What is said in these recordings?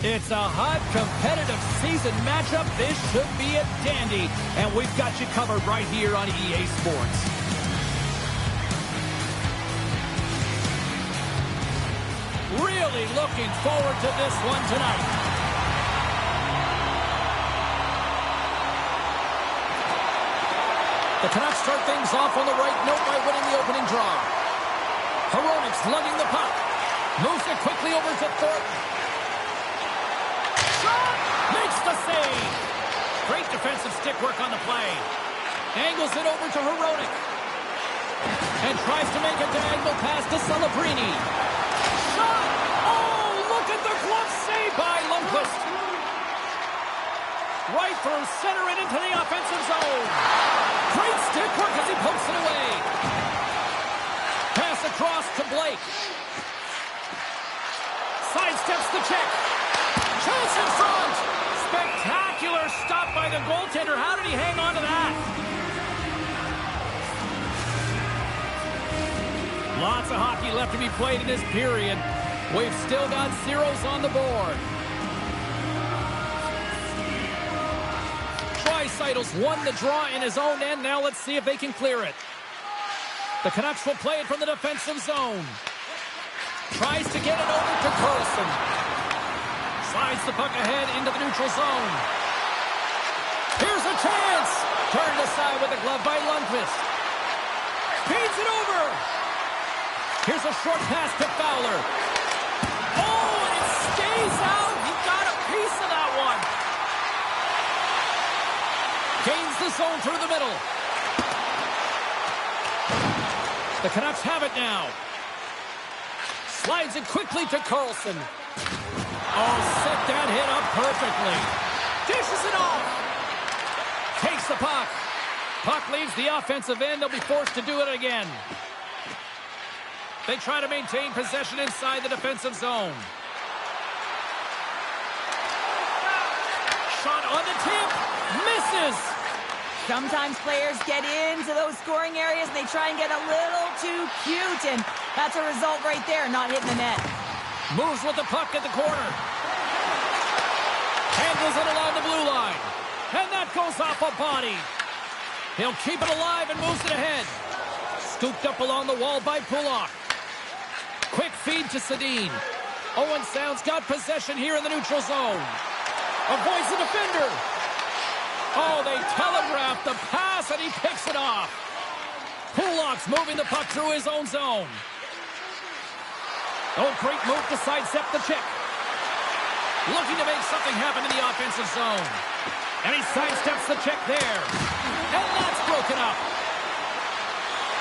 It's a hot, competitive season matchup. This should be a dandy. And we've got you covered right here on EA Sports. Really looking forward to this one tonight. The Canucks start things off on the right note by winning the opening draw. Hronik's lugging the puck. Moves it quickly over to Thornton. Shot! Makes the save. Great defensive stick work on the play. Angles it over to Hronik. And tries to make a diagonal pass to Celebrini. Shot! Oh, look at the glove save by Lundqvist. Right through center and into the offensive zone. Great stick work as he pokes it away. Pass across to Blake. Sidesteps the check. Chance in front. Spectacular stop by the goaltender. How did he hang on to that? Lots of hockey left to be played in this period. We've still got zeros on the board. Draisaitl's won the draw in his own end. Now let's see if they can clear it. The Canucks will play it from the defensive zone. Tries to get it over to Karlsson. Slides the puck ahead into the neutral zone. Here's a chance. Turned aside with a glove by Lundqvist. Feeds it over. Here's a short pass to Fowler. Oh, and it stays out. He got a piece of that one. Gains the zone through the middle. The Canucks have it now. Slides it quickly to Karlsson. Oh, set that hit up perfectly. Dishes it off. Takes the puck. Puck leaves the offensive end. They'll be forced to do it again. They try to maintain possession inside the defensive zone. Shot on the tip. Misses. Sometimes players get into those scoring areas and they try and get a little too cute, and that's a result right there, not hitting the net. Moves with the puck at the corner. Handles it along the blue line. And that goes off a body. He'll keep it alive and moves it ahead. Scooped up along the wall by Pulock. Quick feed to Sedin. Owen Sound's got possession here in the neutral zone. Avoids the defender. Oh, they telegraphed the pass, and he picks it off. Pulock's moving the puck through his own zone. Oh, great move to sidestep the check. Looking to make something happen in the offensive zone. And he sidesteps the check there. And that's broken up.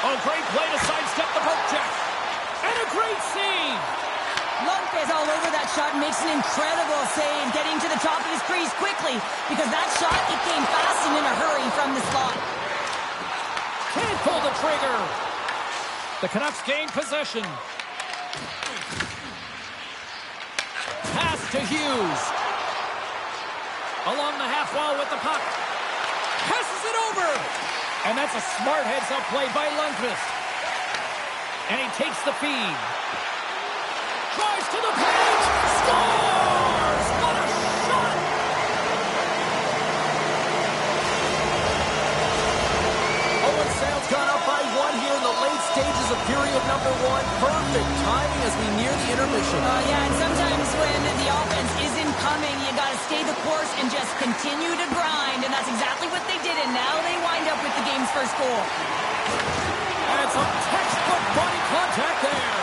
Oh, great play to sidestep the poke check. And a great save. Lundqvist all over that shot and makes an incredible save, getting to the top of his crease quickly, because that shot, it came fast and in a hurry from the slot. Can't pull the trigger. The Canucks gain possession. Pass to Hughes. Along the half wall with the puck. Passes it over. And that's a smart heads-up play by Lundqvist. And he takes the feed. Drives to the page. Scores! What a shot! Owen Sound's gone up by one here in the late stages of period number one. Perfect timing as we near the intermission. Yeah, and sometimes when the offense isn't coming, you got to stay the course and just continue to grind. And that's exactly what they did, and now they wind up with the game's first goal. And some textbook body contact there.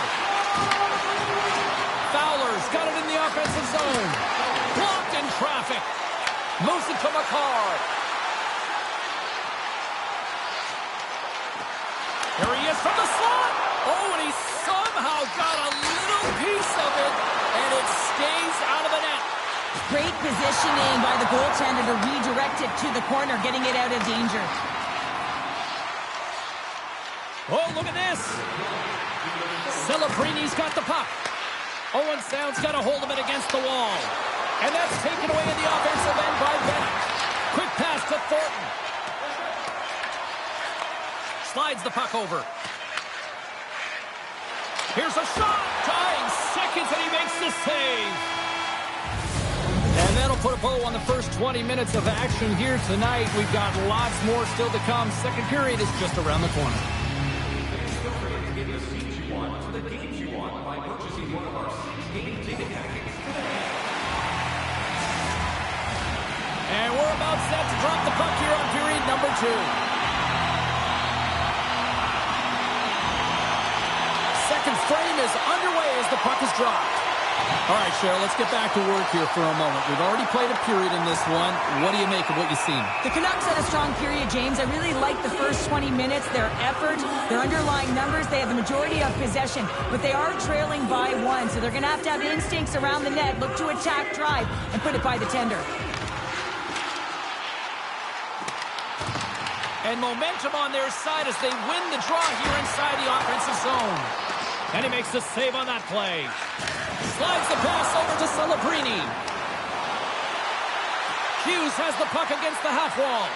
Fowler's got it in the offensive zone. Blocked in traffic. Moves it to McCarr. Here he is from the slot. Oh, and he somehow got a little piece of it, and it stays out of the net. Great positioning by the goaltender to redirect it to the corner, getting it out of danger. Oh, look at this. Celebrini's got the puck. Owen Sound's got a hold of it against the wall. And that's taken away in the offensive end by Bennett. Quick pass to Thornton. Slides the puck over. Here's a shot. Tying seconds, and he makes the save. put a bow on the first 20 minutes of action here tonight. We've got lots more still to come. Second period is just around the corner. Feel free to get the seats you want to the games you want by purchasing one of our 6 game ticket packages today. And we're about set to drop the puck here on period number 2. Second frame is underway as the puck is dropped. All right, Cheryl, let's get back to work here for a moment. We've already played a period in this one. What do you make of what you've seen? The Canucks had a strong period, James. I really like the first 20 minutes, their effort, their underlying numbers. They have the majority of possession, but they are trailing by 1, so they're going to have instincts around the net, look to attack, drive, and put it by the tender. And momentum on their side as they win the draw here inside the offensive zone. And he makes the save on that play. Slides the pass over to Celebrini. Hughes has the puck against the half wall.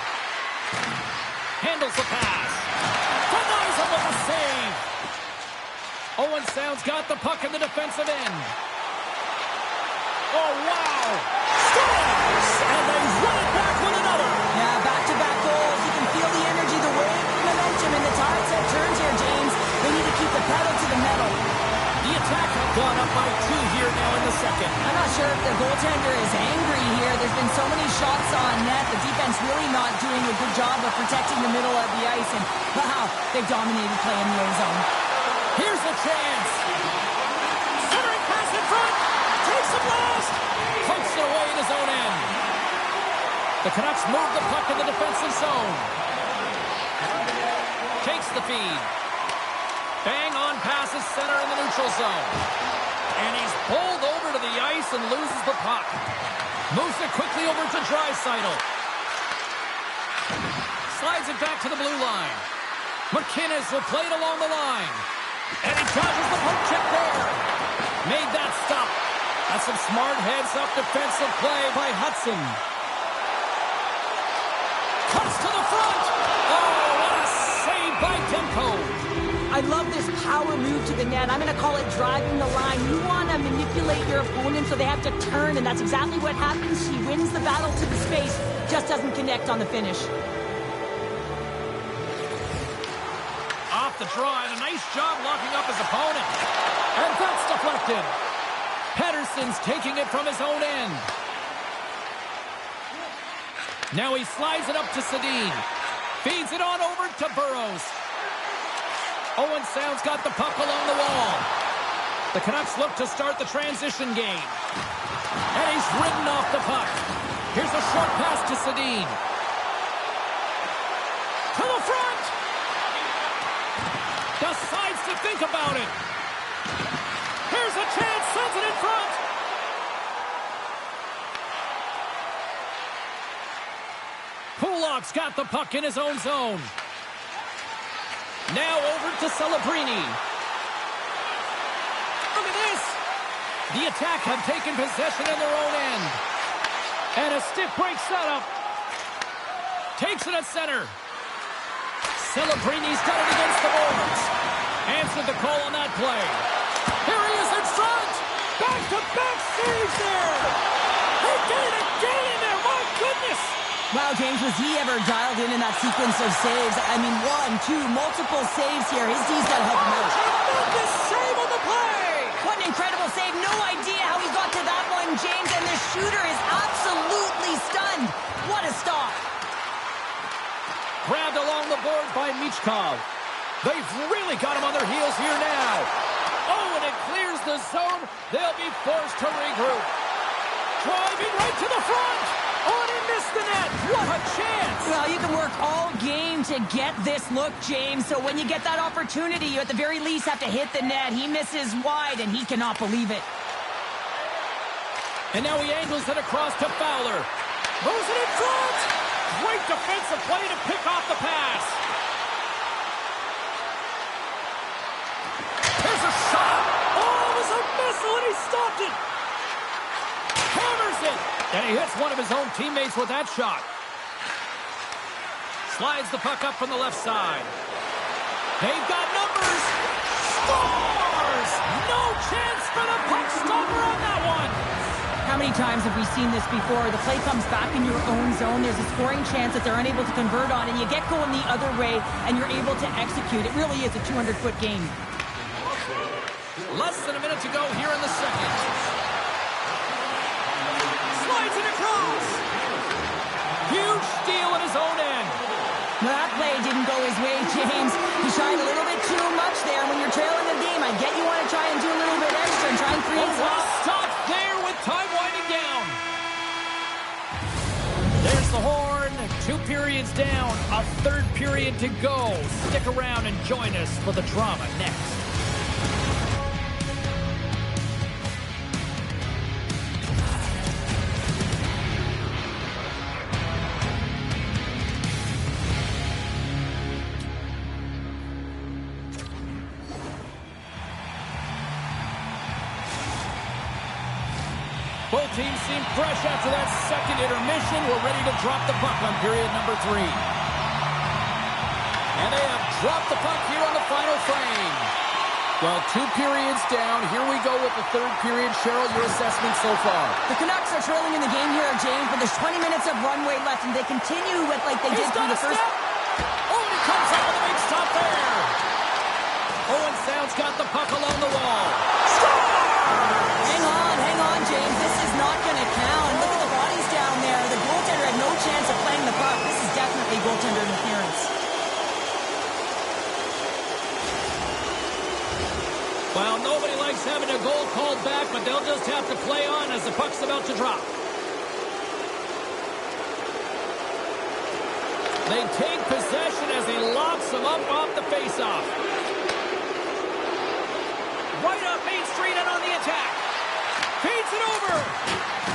Handles the pass. Denies him with a save. Owen Sound's got the puck in the defensive end. Oh, wow. Scores! And they run it back with another. Yeah, back-to-back goals. You can feel the energy, the wave, the momentum, and the tides have turned here, James. They need to keep the pedal to the metal. The attack has gone up by 2 here now in the second. I'm not sure if the goaltender is angry here. There's been so many shots on net. The defense really not doing a good job of protecting the middle of the ice. And, wow, they've dominated play in the O-zone. Here's a chance. Centering pass in front. Takes the blast. Pokes it away in his own end. The Canucks move the puck in the defensive zone. Takes the feed. Bang on passes center in the neutral zone. And he's bowled over to the ice and loses the puck. Moves it quickly over to Draisaitl. Slides it back to the blue line. McInnes will play it along the line. And he dodges the poke check there. Made that stop. That's some smart heads-up defensive play by Hudson. Cuts to the front. Oh, what a save by Demko. I love this power move to the net. I'm going to call it driving the line. You want to manipulate your opponent so they have to turn, and that's exactly what happens. He wins the battle to the space, just doesn't connect on the finish. Off the draw, and a nice job locking up his opponent. And that's deflected. Pettersson's taking it from his own end. Now he slides it up to Sedin. Feeds it on over to Burrows. Owen Sound's got the puck along the wall. The Canucks look to start the transition game. And he's ridden off the puck. Here's a short pass to Sedin. To the front. Decides to think about it. Here's a chance. Sends it in front. Kulak's got the puck in his own zone. Now over to Celebrini. Look at this. The attack have taken possession in their own end. And a stiff break setup. Takes it at center. Celebrini's got it against the boards. Answered the call on that play. Here he is in front. Back-to-back saves there. He did it again in there. My goodness. Wow, James, was he ever dialed in that sequence of saves? I mean, 1, 2, multiple saves here. His D's got to help him out. Tremendous save on the play. What an incredible save. No idea how he got to that one, James. And the shooter is absolutely stunned. What a stop. Grabbed along the board by Michkov. They've really got him on their heels here now. Oh, and it clears the zone. They'll be forced to regroup. Driving right to the front. Oh, and he missed the net. What a chance. Well, you can work all game to get this look, James. So when you get that opportunity, you at the very least have to hit the net. He misses wide, and he cannot believe it. And now he angles it across to Fowler. Moves it in front. Great defensive play to pick off the pass. Here's a shot. Oh, it was a missile, and he stopped it. Hammers it. And he hits one of his own teammates with that shot. Slides the puck up from the left side. They've got numbers. Scores! No chance for the puck stopper on that one. How many many times have we seen this before? The play comes back in your own zone. There's a scoring chance that they're unable to convert on, and you get going the other way, and you're able to execute. It really is a 200-foot game. Less than a minute to go here in the second. Slides it across. Huge steal at his own end. Well, that play didn't go his way, James. He tried a little bit too much there. When you're trailing a game, I get you want to try and do a little bit extra and try and create some. Stop there with time winding down. There's the horn. 2 periods down. A third period to go. Stick around and join us for the drama next. Both teams seem fresh after that second intermission. We're ready to drop the puck on period number 3. And they have dropped the puck here on the final frame. Well, 2 periods down. Here we go with the third period. Cheryl, your assessment so far? The Canucks are trailing in the game here, James, but there's 20 minutes of runway left, and they continue with like they did through the first. Oh, he comes out with a big stop there. Owen Sound's got the puck along the wall. Hang on, James. This is not going to count. Look at the bodies down there. The goaltender had no chance of playing the puck. This is definitely goaltender interference. Well, nobody likes having a goal called back, but they'll just have to play on as the puck's about to drop. They take possession as he locks him up off the faceoff. Right up Main Street and on the attack. Feeds it over.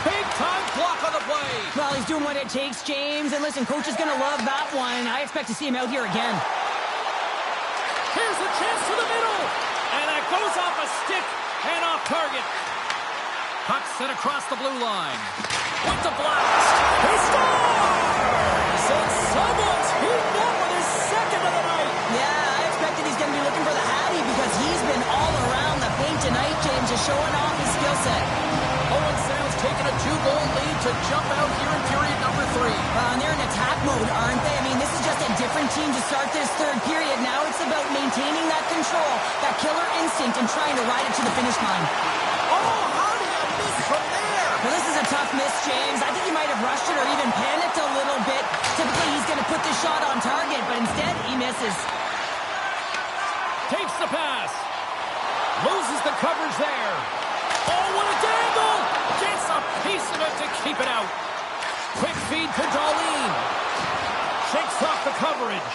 Big time block on the play. Well, he's doing what it takes, James. And listen, coach is going to love that one. I expect to see him out here again. Here's a chance to the middle. And that goes off a stick and off target. Puck sent across the blue line. With the blast. He scores! And someone's heating up with his second of the night. Yeah, I expected he's going to be looking for the Hattie because he's been all around the paint tonight, James, just showing off his skill set. Owen Sound's taking a 2-goal lead to jump out here in period number 3. And they're in attack mode, aren't they? I mean, this is just a different team to start this third period. Now it's about maintaining that control, that killer instinct, and trying to ride it to the finish line. Oh, how did I miss from there? Well, this is a tough miss, James. I think he might have rushed it or even panicked a little bit. Typically, he's going to put the shot on target, but instead, he misses. Takes the pass. Loses the coverage there. Oh, what a dangle! Gets a piece of it to keep it out. Quick feed to Darlene. Shakes off the coverage.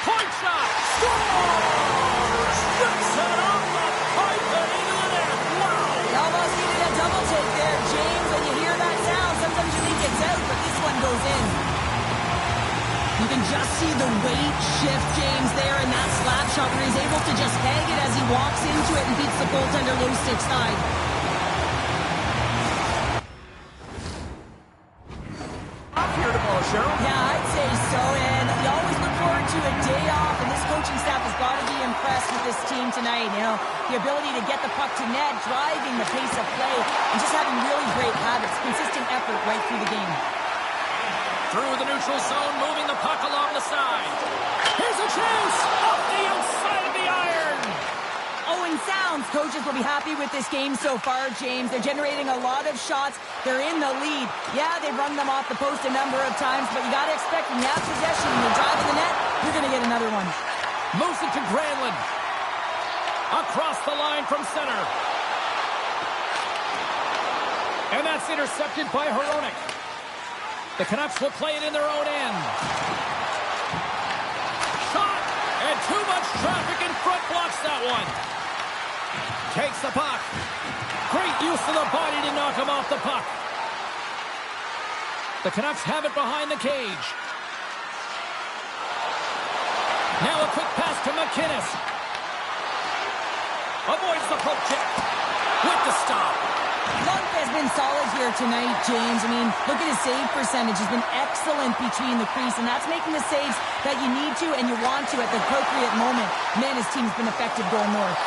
Point shot. Scores! Rips it off the pipe and into the net. Wow! He almost needed a double take there, James. When you hear that sound, sometimes you think it's out, but this one goes in. You can just see the weight shift, James, there in that slap shot where he's able to just peg it as he walks into it and beats the goaltender low stick side. Off here tomorrow, Cheryl. Yeah, I'd say so, and you always look forward to a day off, and this coaching staff has got to be impressed with this team tonight. You know, the ability to get the puck to net, driving the pace of play, and just having really great habits, consistent effort right through the game. Through the neutral zone, moving the puck along the side. Here's a chance! Off the outside of the iron! Owen Sound's coaches will be happy with this game so far, James. They're generating a lot of shots. They're in the lead. Yeah, they've run them off the post a number of times, but you got to expect when you have possession and you're driving the net, you're going to get another one. Moves it to Granlund. Across the line from center. And that's intercepted by Hronek. The Canucks will play it in their own end. Shot! And too much traffic in front blocks that one. Takes the puck. Great use of the body to knock him off the puck. The Canucks have it behind the cage. Now a quick pass to McInnes. Avoids the poke check. With the stop. Lund has been solid here tonight, James. I mean, look at his save percentage. He's been excellent between the crease, and that's making the saves that you need to and you want to at the appropriate moment. Man, his team's been effective going north.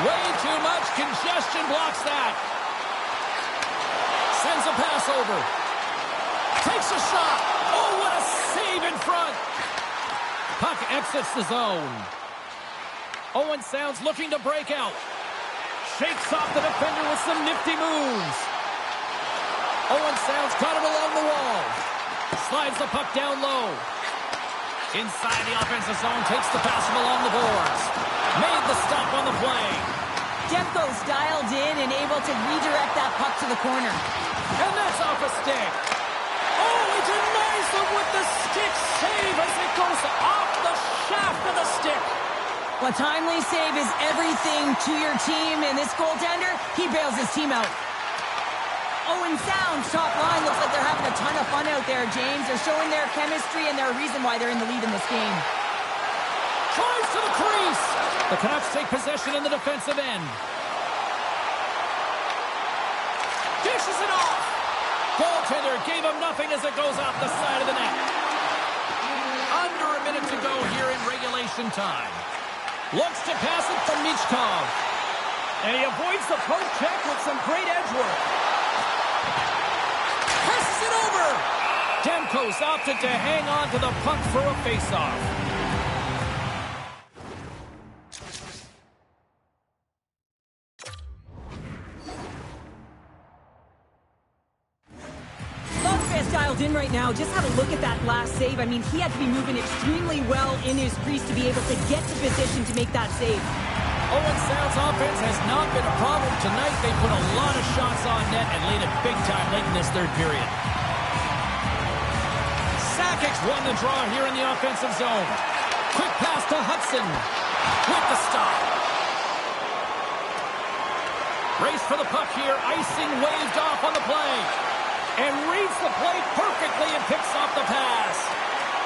Way too much congestion blocks that. Sends a pass over. Takes a shot. Oh, what a save in front. Puck exits the zone. Owen Sounds looking to break out. Shakes off the defender with some nifty moves. Owen Sounds got it along the wall. Slides the puck down low. Inside the offensive zone, takes the pass from along the boards. Made the stop on the play. Demko's dialed in and able to redirect that puck to the corner. And that's off a stick. Oh, he denies them with the stick save as it goes off the shaft of the stick. A timely save is everything to your team, and this goaltender, he bails his team out. Owen Sounds, top line, looks like they're having a ton of fun out there, James. They're showing their chemistry, and they're a reason why they're in the lead in this game. Tries to the crease. The Canucks take possession in the defensive end. Dishes it off. Goaltender gave him nothing as it goes off the side of the net. Under a minute to go here in regulation time. Looks to pass it from Milczar. And he avoids the poke check with some great edge work. Passes it over. Demko's opted to hang on to the puck for a faceoff. Dialed in right now. Just have a look at that last save. I mean, he had to be moving extremely well in his crease to be able to get the position to make that save. Owen Sounds' offense has not been a problem tonight. They put a lot of shots on net and laid it big time late in this third period. Sakic's won the draw here in the offensive zone. Quick pass to Hudson with the stop. Race for the puck here. Icing waved off on the play. And reads the play perfectly and picks off the pass.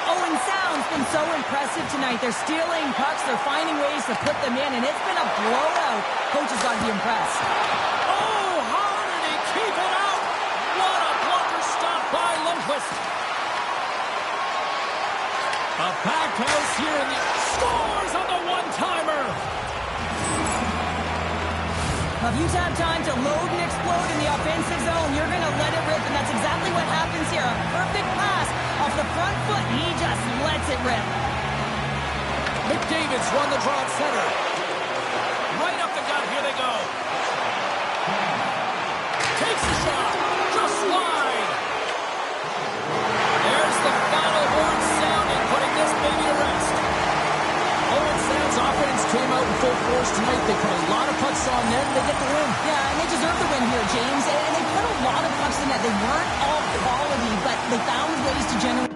Owen Sounds been so impressive tonight. They're stealing pucks. They're finding ways to put them in, and it's been a blowout. Coach has got to be impressed. Oh, how did he keep it out? What a blocker stop by Lundqvist. A packed house here in the... Scores on the one-timer. Now, if you have time to load and explode in the offensive zone, you're going to let it rip, and that's exactly what happens here. A perfect pass off the front foot, and he just lets it rip. McDavid's won the draw at center. Right up the gut, here they go. Takes the shot, just wide. There's the final word sounding, putting this baby to rest. Owen Sounds' offense came out in full force tonight. They put a lot of pucks on net, and they get the win. Yeah, and they deserve the win here, James. And they put a lot of pucks in net. They weren't all quality, but they found ways to generate.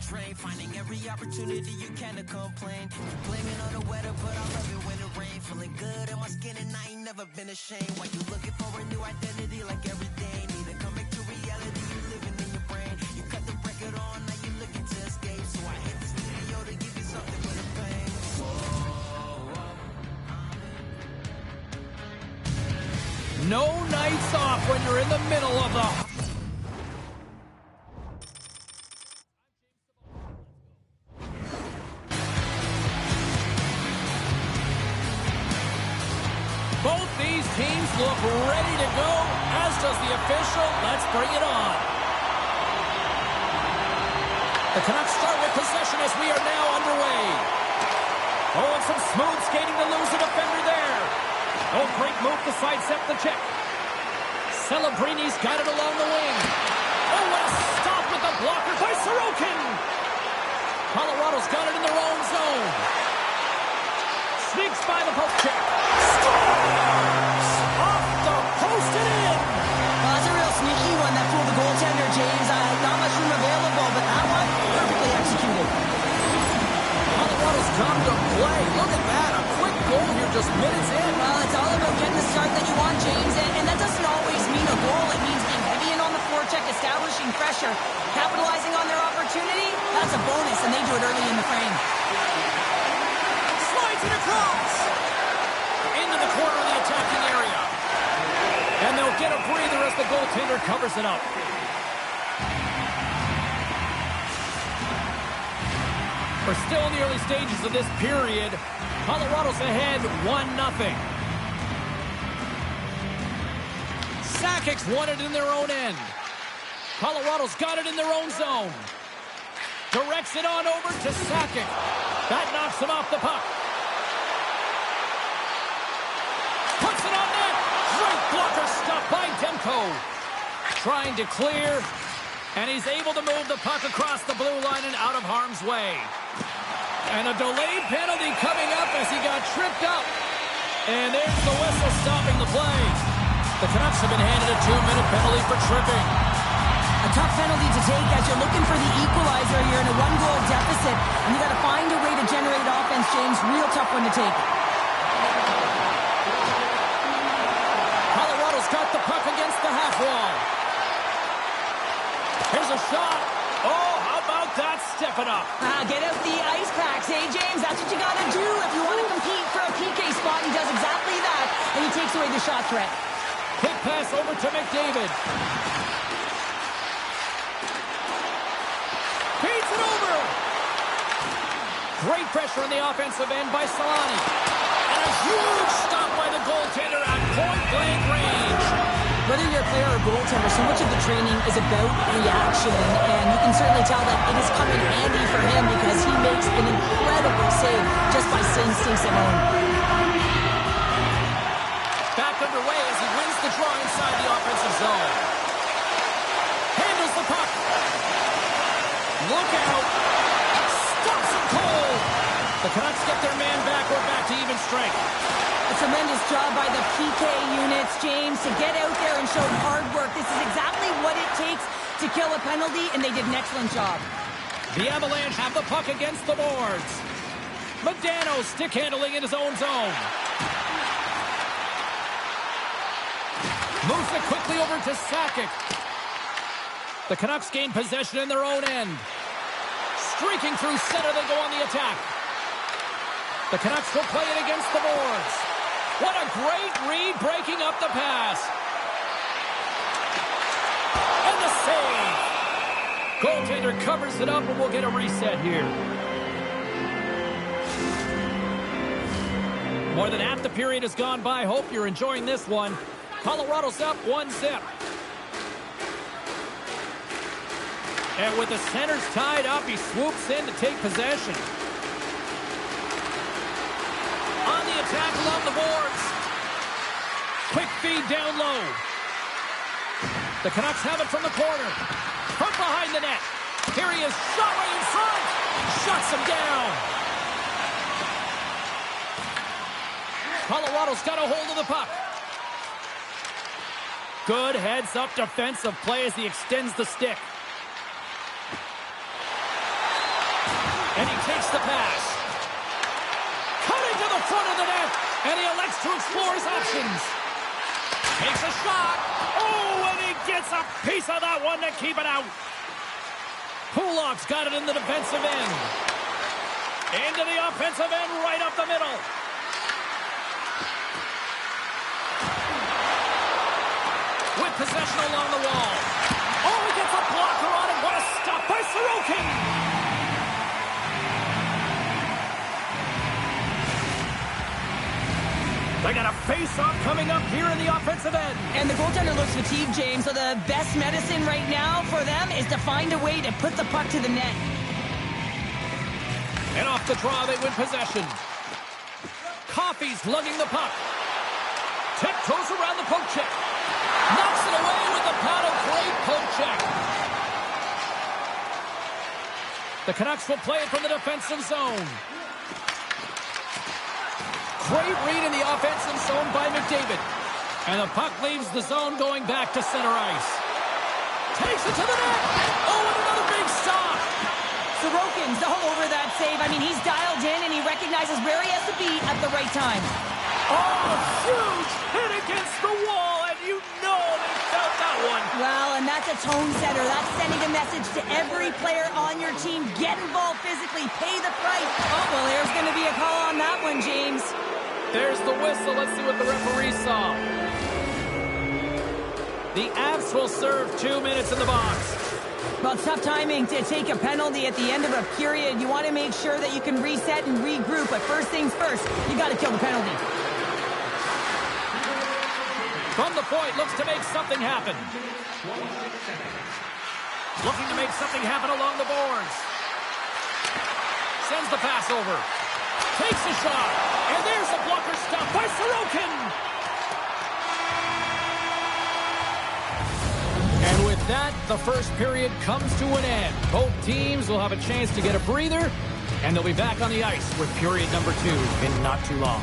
train, finding every opportunity you can to complain. Blaming on the weather, but I love it when it rains. Feeling good in my skin and I ain't never been ashamed. Why you looking for a new identity like every day? Need to come back to reality, you living in your brain. You cut the record on, now you looking to escape. So I hit the studio to give you something for the pain. No nights off when you're in the middle of the... Both these teams look ready to go, as does the official. Let's bring it on. The Canucks start with possession as we are now underway. Oh, and some smooth skating to lose a defender there. Oh, great move to sidestep the check. Celebrini's got it along the wing. Oh, what a stop with the blocker by Sorokin. Colorado's got it in their own zone. Sneaks by the poke check. Scores! Off the post and in. Well, that's a real sneaky one that fooled the goaltender, James. Not much room available, but that one perfectly executed. Colorado's come to play. Look at that. A quick goal here just minutes in. Well, it's all about getting the start that you want, James, and that doesn't always mean a goal. It means being heavy in on the forecheck, establishing pressure, capitalizing on their opportunity. That's a bonus, and they do it early in the frame. Slides it across. Into the corner of the attacking area. And they'll get a breather as the goaltender covers it up. We're still in the early stages of this period. Colorado's ahead 1-0. Sakic's won it in their own end. Colorado's got it in their own zone. Directs it on over to Sakic. That knocks him off the puck. Puts it on net. Great blocker stop by Demko. Trying to clear. And he's able to move the puck across the blue line and out of harm's way. And a delayed penalty coming up as he got tripped up. And there's the whistle stopping the play. The Canucks have been handed a 2-minute penalty for tripping. A tough penalty to take as you're looking for the equalizer. You're in a 1-goal deficit, and you got to find a way to generate offense, James. Real tough one to take. Colorado's got the puck against the half wall. Here's a shot. Oh, how about that? Step it up. Get out the ice packs, hey, James? That's what you got to do if you want to compete for a PK spot. He does exactly that, and he takes away the shot threat. Quick pass over to McDavid. Feeds it over. Great pressure on the offensive end by Solani. And a huge stop by the goaltender at point-blank range. Whether you're a player or goaltender, so much of the training is about reaction, and you can certainly tell that it has come in handy for him because he makes an incredible save just by instincts alone. Back underway as he wins the draw inside the offensive zone. Handles the puck. Look out. Stops him cold. The Canucks get their man back. We're back to even strength. A tremendous job by the PK units, James, to get out there and show hard work. This is exactly what it takes to kill a penalty, and they did an excellent job. The Avalanche have the puck against the boards. Modano stick handling in his own zone. Moves it quickly over to Sakic. The Canucks gain possession in their own end. Streaking through center, they go on the attack. The Canucks will play it against the boards. What a great read, breaking up the pass. And the save. Goaltender covers it up, and we'll get a reset here. More than half the period has gone by. Hope you're enjoying this one. Colorado's up 1-0. And with the centers tied up, he swoops in to take possession. On the attack along the boards. Quick feed down low. The Canucks have it from the corner. From behind the net. Here he is, shot right in front. Shuts him down. Colorado's got a hold of the puck. Good heads-up defensive play as he extends the stick. Fakes the pass. Cutting to the front of the net. And he elects to explore his options. Takes a shot. Oh, and he gets a piece of that one to keep it out. Pulak's got it in the defensive end. Into the offensive end, right up the middle. With possession along the wall. Oh, he gets a blocker on it. What a stop by Sorokin. They got a face-off coming up here in the offensive end. And the goaltender looks fatigued, James, so the best medicine right now for them is to find a way to put the puck to the net. And off the draw, they win possession. Coffey's lugging the puck. Tiptoes around the poke check. Knocks it away with the paddle. Great poke check. The Canucks will play it from the defensive zone. Great read in the offensive zone by McDavid. And the puck leaves the zone going back to center ice. Takes it to the net. Oh, and another big stop. Sorokin's all over that save. I mean, he's dialed in and he recognizes where he has to be at the right time. Oh, huge hit against the wall, and you know they felt that one. Well, and that's a tone setter. That's sending a message to every player on your team. Get involved physically. Pay the price. Oh, well, there's going to be a call on that one, James. There's the whistle. Let's see what the referee saw. The Avs will serve 2 minutes in the box. Well, it's tough timing to take a penalty at the end of a period. You want to make sure that you can reset and regroup. But first things first, you got to kill the penalty. From the point, looks to make something happen. Looking to make something happen along the boards. Sends the pass over. Takes a shot. And there's a blocker stop by Sorokin. And with that, the first period comes to an end. Both teams will have a chance to get a breather, and they'll be back on the ice with period number 2 in not too long.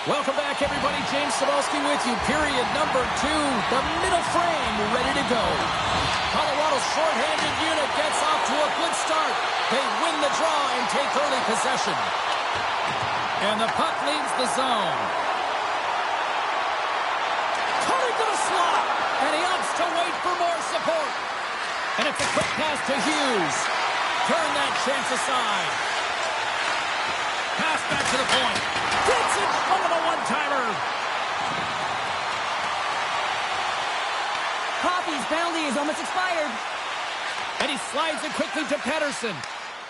Welcome back, everybody. James Cebulski with you. Period number 2. The middle frame ready to go. Colorado's shorthanded unit gets off to a good start. They win the draw and take early possession. And the puck leaves the zone. Cutting to the slot. And he opts to wait for more support. And it's a quick pass to Hughes. Turn that chance aside. Pass back to the point. Gets in front of the one-timer. Coffey's penalty is almost expired. And he slides it quickly to Pettersson.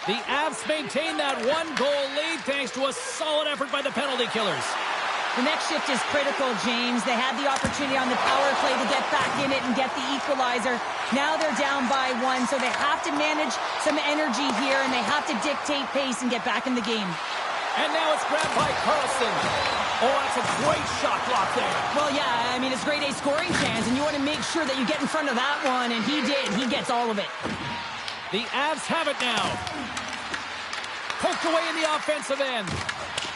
The Avs maintain that one-goal lead thanks to a solid effort by the penalty killers. The next shift is critical, James. They had the opportunity on the power play to get back in it and get the equalizer. Now they're down by 1, so they have to manage some energy here, and they have to dictate pace and get back in the game. And now it's grabbed by Carlson. Oh, that's a great shot block there. Well, yeah, I mean, it's grade A scoring chance, and you want to make sure that you get in front of that one, and he did. He gets all of it. The Avs have it now. Poked away in the offensive end.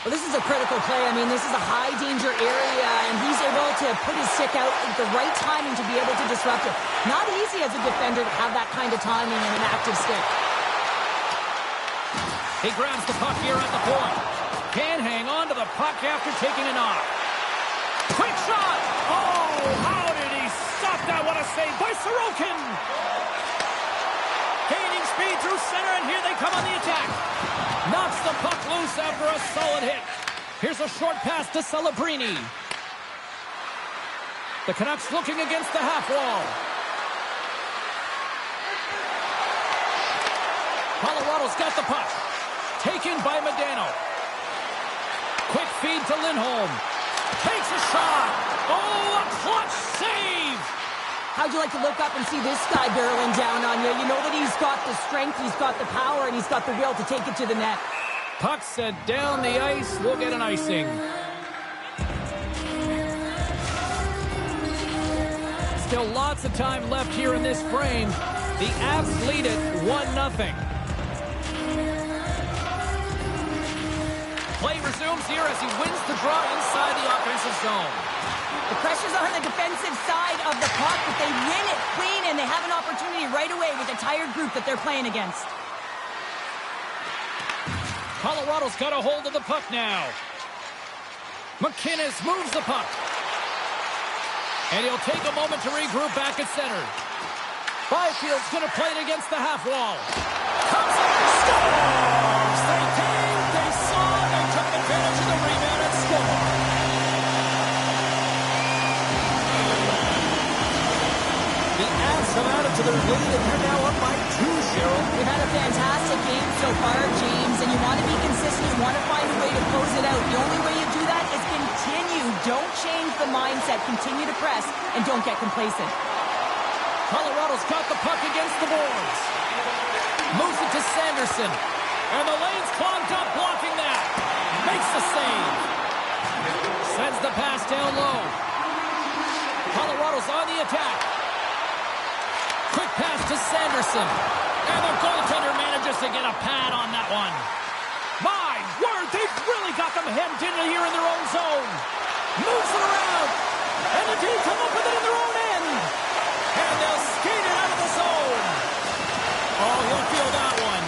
Well, this is a critical play. I mean, this is a high-danger area, and he's able to put his stick out at the right timing to be able to disrupt it. Not easy as a defender to have that kind of timing and an active stick. He grabs the puck here at the point. Can't hang on to the puck after taking a knock. Quick shot! Oh, how did he stop that? What a save by Sorokin! Gaining speed through center, and here they come on the attack. Knocks the puck loose after a solid hit. Here's a short pass to Celebrini. The Canucks looking against the half wall. Colorado's got the puck. Taken by Medano. Quick feed to Lindholm. Takes a shot. Oh, a clutch save. How'd you like to look up and see this guy barreling down on you? You know that he's got the strength, he's got the power, and he's got the will to take it to the net. Puck set down the ice. We'll get an icing. Still lots of time left here in this frame. The Avs lead it 1-0. Play resumes here as he wins the draw inside the offensive zone. The pressure's on the defensive side of the puck, but they win it clean, and they have an opportunity right away with a tired group that they're playing against. Colorado's got a hold of the puck now. McInnes moves the puck. And he'll take a moment to regroup back at center. Byfield's going to play it against the half wall. Comes up and scores! They came, they saw, they took advantage of the rebound and scored. The Avs have added to their lead, and they're now up by 2, Cheryl. They've had a fantastic game so far, James, and you want to be consistent. You want to find a way to close it out. The only way you do that is continue. Don't change the mindset. Continue to press, and don't get complacent. Colorado's got the puck against the boards. Moves it to Sanderson. And the lane's clogged up, blocking that. Makes the save. Sends the pass down low. Colorado's on the attack. Quick pass to Sanderson. And the goaltender manages to get a pad on that one. My word, they've really got them hemmed in here in their own zone. Moves it around. And the team come up with it in their own end. And they'll skate it out of the zone. Oh, he'll feel that one.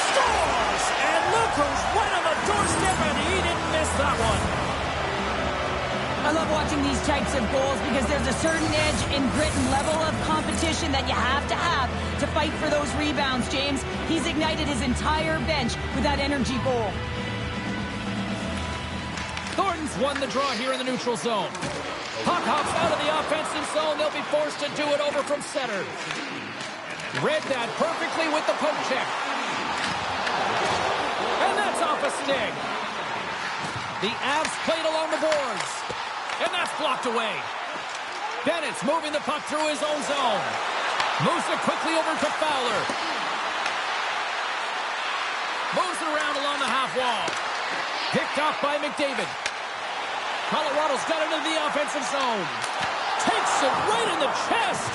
Scores! And look who's right on the doorstep, and he didn't miss that one. I love watching these types of goals because there's a certain edge and grit and level of competition that you have to fight for those rebounds, James. He's ignited his entire bench with that energy goal. Thornton's won the draw here in the neutral zone. Puck hops out of the offensive zone. They'll be forced to do it over from center. Read that perfectly with the poke check. And that's off a stick. The Avs played along the boards. And that's blocked away. Bennett's moving the puck through his own zone. Moves it quickly over to Fowler. Moves it around along the half wall. Picked off by McDavid. Colorado's got it into the offensive zone. Takes it right in the chest.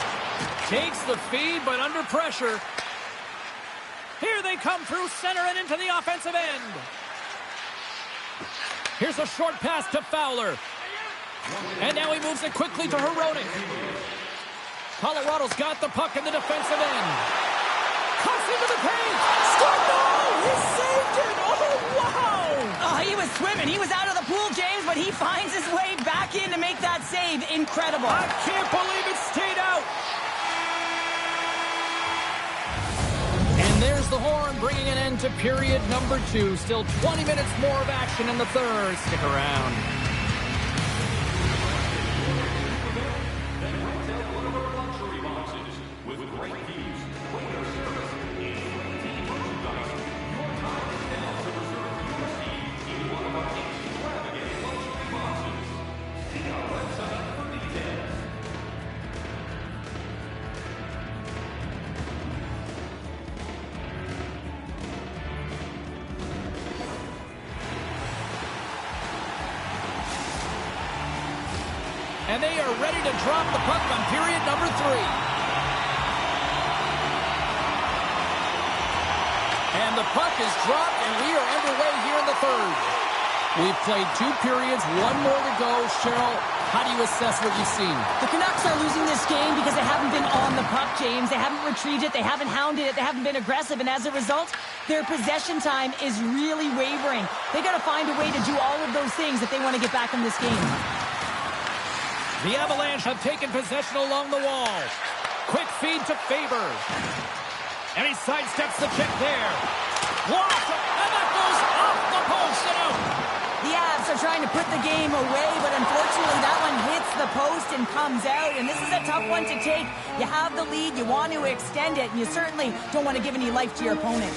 Takes the feed, but under pressure. Here they come through center and into the offensive end. Here's a short pass to Fowler. And now he moves it quickly to Hronek. Colorado's got the puck in the defensive end. Cuts into the paint. Scored! No! He saved it! Oh, wow! Oh, he was swimming. He was out of the pool, James, but he finds his way back in to make that save. Incredible. I can't believe it stayed out. And there's the horn, bringing an end to period number 2. Still 20 minutes more of action in the third. Stick around. And they are ready to drop the puck on period number 3. And the puck is dropped, and we are underway here in the third. We've played 2 periods, 1 more to go. Cheryl, how do you assess what you've seen? The Canucks are losing this game because they haven't been on the puck, James. They haven't retrieved it. They haven't hounded it. They haven't been aggressive. And as a result, their possession time is really wavering. They got to find a way to do all of those things if they want to get back in this game. The Avalanche have taken possession along the wall. Quick feed to Faber. And he sidesteps the check there. Blocked, and that goes off the post and out. The Avs are trying to put the game away, but unfortunately that one hits the post and comes out. And this is a tough one to take. You have the lead, you want to extend it, and you certainly don't want to give any life to your opponent.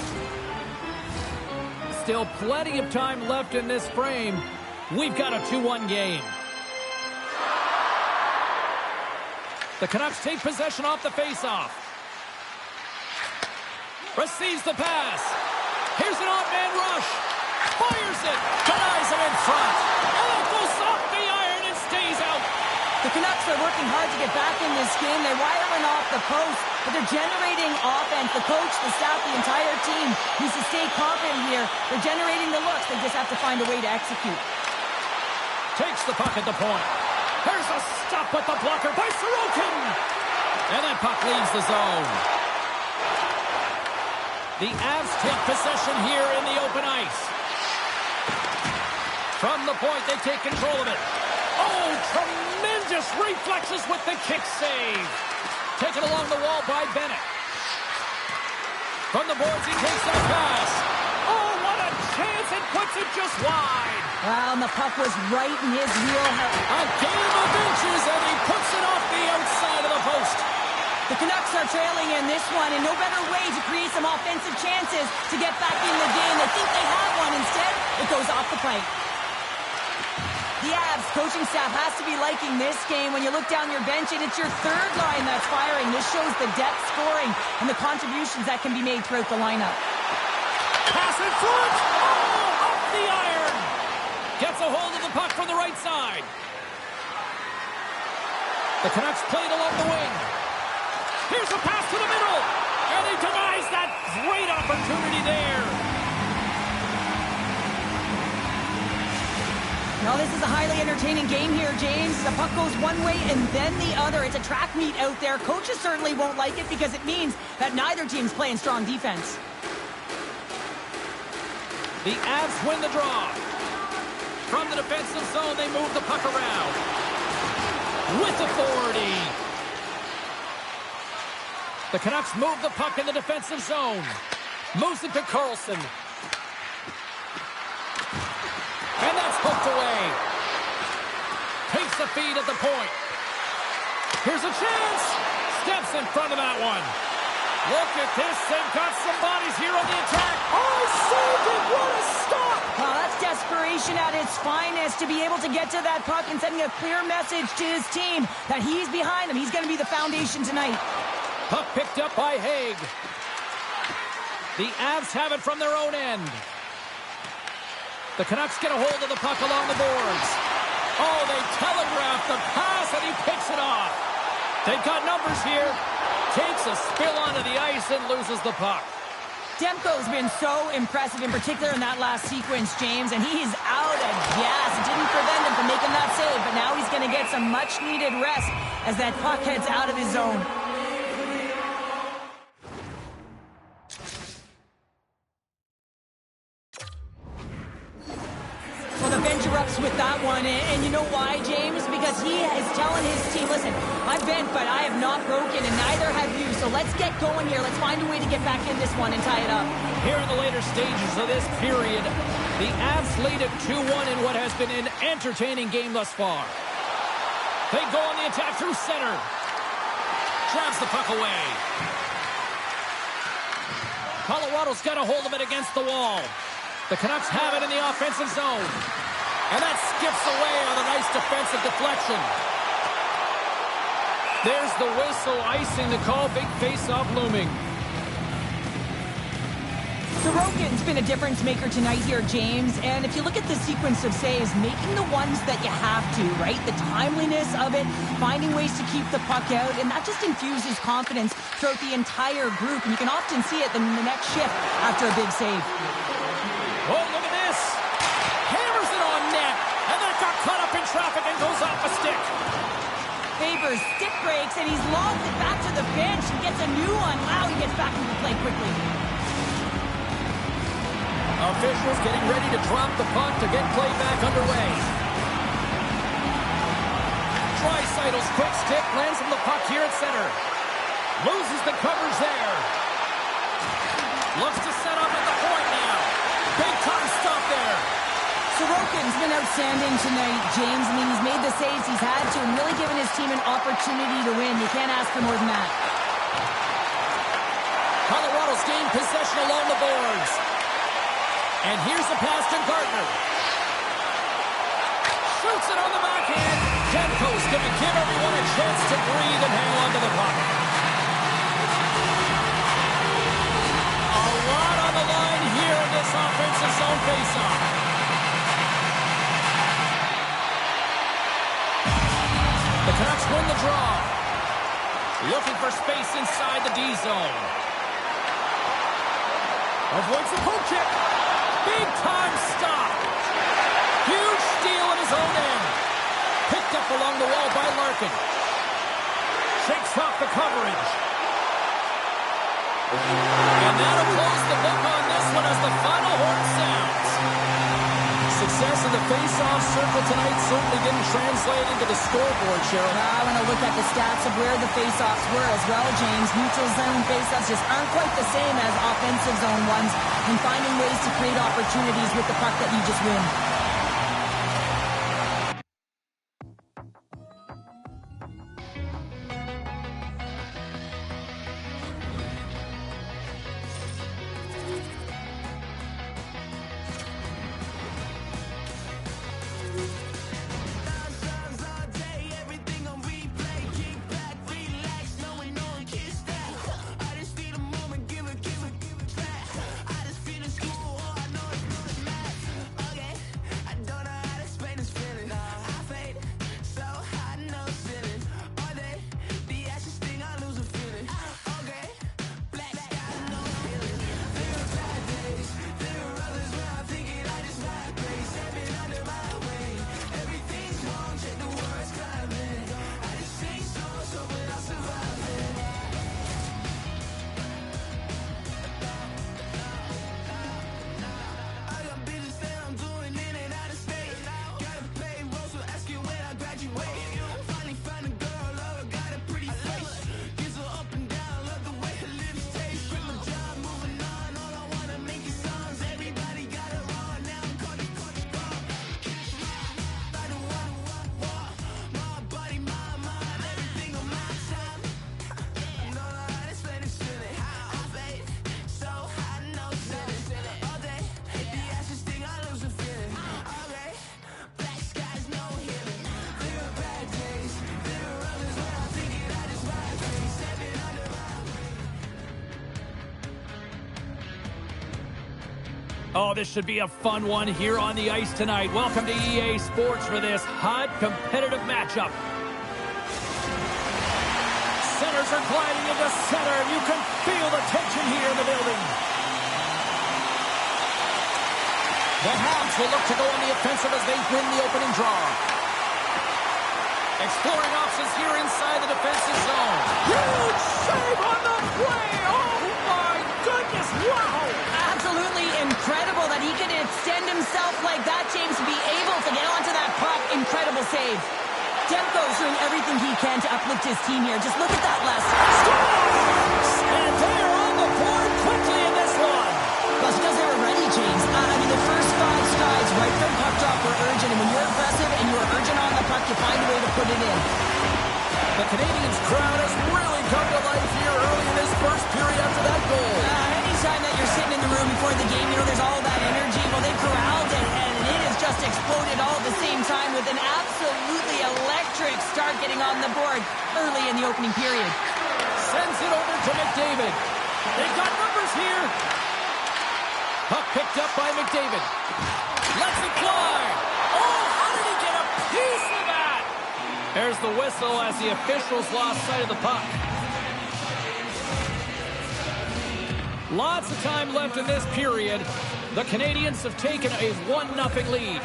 Still plenty of time left in this frame. We've got a 2-1 game. The Canucks take possession off the faceoff. Receives the pass. Here's an odd man rush. Fires it. Denies him in front. And it goes off the iron and stays out. The Canucks are working hard to get back in this game. They're wiring off the post, but they're generating offense. The coach, the staff, the entire team needs to stay confident here. They're generating the looks. They just have to find a way to execute. Takes the puck at the point. There's a stop with the blocker by Sorokin. And that puck leaves the zone. The Avs take possession here in the open ice. From the point, they take control of it. Oh, tremendous reflexes with the kick save. Taken along the wall by Bennett. From the boards, he takes that pass. Oh, what a chance! It puts it just wide. Well, and the puck was right in his wheelhouse. A game of inches, and he puts it off the outside of the post. The Canucks are trailing in this one, and no better way to create some offensive chances to get back in the game. They think they have one. Instead, it goes off the pipe. The Avs coaching staff has to be liking this game. When you look down your bench and it's your third line that's firing, this shows the depth scoring and the contributions that can be made throughout the lineup. Pass in front! Oh, off the iron! Gets a hold of the puck from the right side. The Canucks played along the wing. Here's a pass to the middle! And he denies that great opportunity there. Well, this is a highly entertaining game here, James. The puck goes one way and then the other. It's a track meet out there. Coaches certainly won't like it because it means that neither team's playing strong defense. The Avs win the draw. From the defensive zone, they move the puck around. With authority. The Canucks move the puck in the defensive zone. Moves it to Karlsson. And that's hooked away. Takes the feed at the point. Here's a chance. Steps in front of that one. Look at this. They've got some bodies here on the attack. Oh, saved it. What a stop. Well, that's desperation at its finest to be able to get to that puck and sending a clear message to his team that he's behind them. He's going to be the foundation tonight. Puck picked up by Haig. The Avs have it from their own end. The Canucks get a hold of the puck along the boards. Oh, they telegraph the pass, and he picks it off. They've got numbers here. Takes a spill onto the ice and loses the puck. Demko's been so impressive, in particular in that last sequence, James, and he's out of gas. It didn't prevent him from making that save, but now he's going to get some much-needed rest as that puck heads out of his zone. With that one, and you know why, James? Because he is telling his team, listen, I've bent, but I have not broken, and neither have you, so let's get going here. Let's find a way to get back in this one and tie it up. Here in the later stages of this period, the Avs lead at 2-1 in what has been an entertaining game thus far. They go on the attack through center. Drives the puck away. Colorado's got a hold of it against the wall. The Canucks have it in the offensive zone. And that skips away on a nice defensive deflection. There's the whistle, icing the call, big face-off looming. Sorokin's been a difference maker tonight here, James. And if you look at the sequence of saves, making the ones that you have to, right? The timeliness of it, finding ways to keep the puck out, and that just infuses confidence throughout the entire group. And you can often see it in the next shift after a big save. Oh, look at this. Hammers it on net. And then it got caught up in traffic and goes off a stick. Favors stick breaks, and he's logged it back to the bench. He gets a new one. Wow, he gets back into play quickly. Officials getting ready to drop the puck to get play back underway. Draisaitl's quick stick lands on the puck here at center. Loses the coverage there. Looks to set up at the point now. Big time stop there. Sorokin's been outstanding tonight, James. I mean, he's made the saves he's had to and really given his team an opportunity to win. You can't ask for more than that. Colorado's gained possession along the boards. And here's the pass to Gardner. Shoots it on the backhand. Demko's going to give everyone a chance to breathe and hang on to the puck. A lot on the line here in this offensive zone faceoff. The Canucks win the draw. Looking for space inside the D zone. Avoids the poke check. Big time stop. Huge steal at his own end. Picked up along the wall by Larkin. Shakes off the coverage. And that'll close the book on this one as the final horn sounds. Success in the face-off circle tonight certainly didn't translate into the scoreboard, Cheryl. I want to look at the stats of where the face-offs were as well, James. Neutral zone face-offs just aren't quite the same as offensive zone ones, and finding ways to create opportunities with the puck that you just win. Oh, this should be a fun one here on the ice tonight. Welcome to EA Sports for this hot, competitive matchup. Centers are gliding into center. You can feel the tension here in the building. The Habs will look to go on the offensive as they win the opening draw. Exploring options here inside the defensive zone. Huge save on the play. Oh, my goodness. Wow. Absolutely incredible that he could extend himself like that, James, to be able to get onto that puck. Incredible save. Demko's doing everything he can to uplift his team here. Just look at that last Scores! And they are on the board quickly in this one. Well, it's because they were ready, James. I mean, the first 5 strides right from puck drop were urgent, and when you're aggressive and you're urgent on the puck, you find a way to put it in. The Canadiens crowd has really come to life here early in this first period after that goal. Anytime that you're sitting in the room before the game, you know, there's all that energy. Well, they corralled it, and it has just exploded all at the same time with an absolutely electric start getting on the board early in the opening period. Sends it over to McDavid. They've got numbers here. Puck picked up by McDavid. Lets it fly. Oh, how did he get a piece of that? There's the whistle as the officials lost sight of the puck. Lots of time left in this period. The Canadiens have taken a 1-0 lead.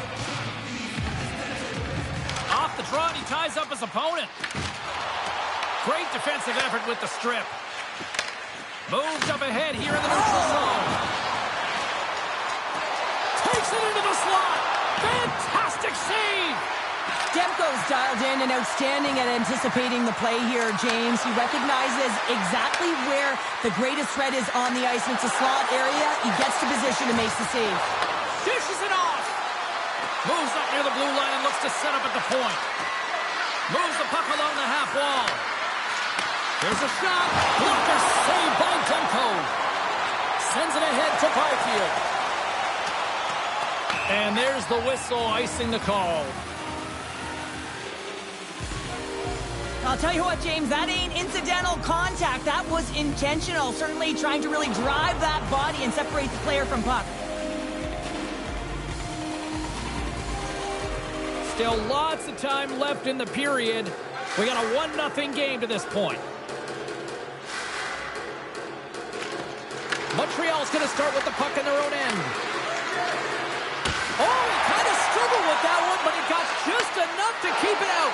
Off the draw, and he ties up his opponent. Great defensive effort with the strip. Moves up ahead here in the neutral zone. Takes it into the slot. Fantastic save. Demko's dialed in and outstanding at anticipating the play here, James. He recognizes exactly where the greatest threat is on the ice. And it's a slot area. He gets to position and makes the save. Dishes it off. Moves up near the blue line and looks to set up at the point. Moves the puck along the half wall. There's a shot. Blocker save by Demko. Sends it ahead to Byfield. And there's the whistle icing the call. I'll tell you what, James, that ain't incidental contact. That was intentional. Certainly trying to really drive that body and separate the player from puck. Still lots of time left in the period. We got a 1-0 game to this point. Montreal's going to start with the puck in their own end. Oh, he kind of struggled with that one, but he got just enough to keep it out.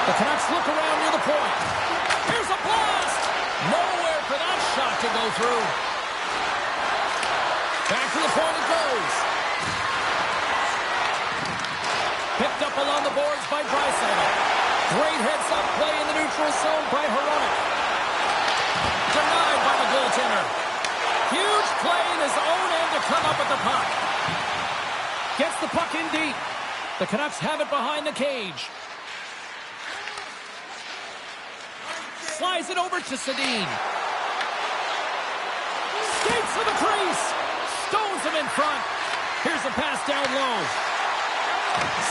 The Canucks look around near the point. Here's a blast! Nowhere for that shot to go through. Back to the point it goes. Picked up along the boards by Draisaitl. Great heads-up play in the neutral zone by Hronek. Denied by the goaltender. Huge play in his own end to come up with the puck. Gets the puck in deep. The Canucks have it behind the cage. Slides it over to Sedin. Skates to the crease. Stones him in front. Here's a pass down low.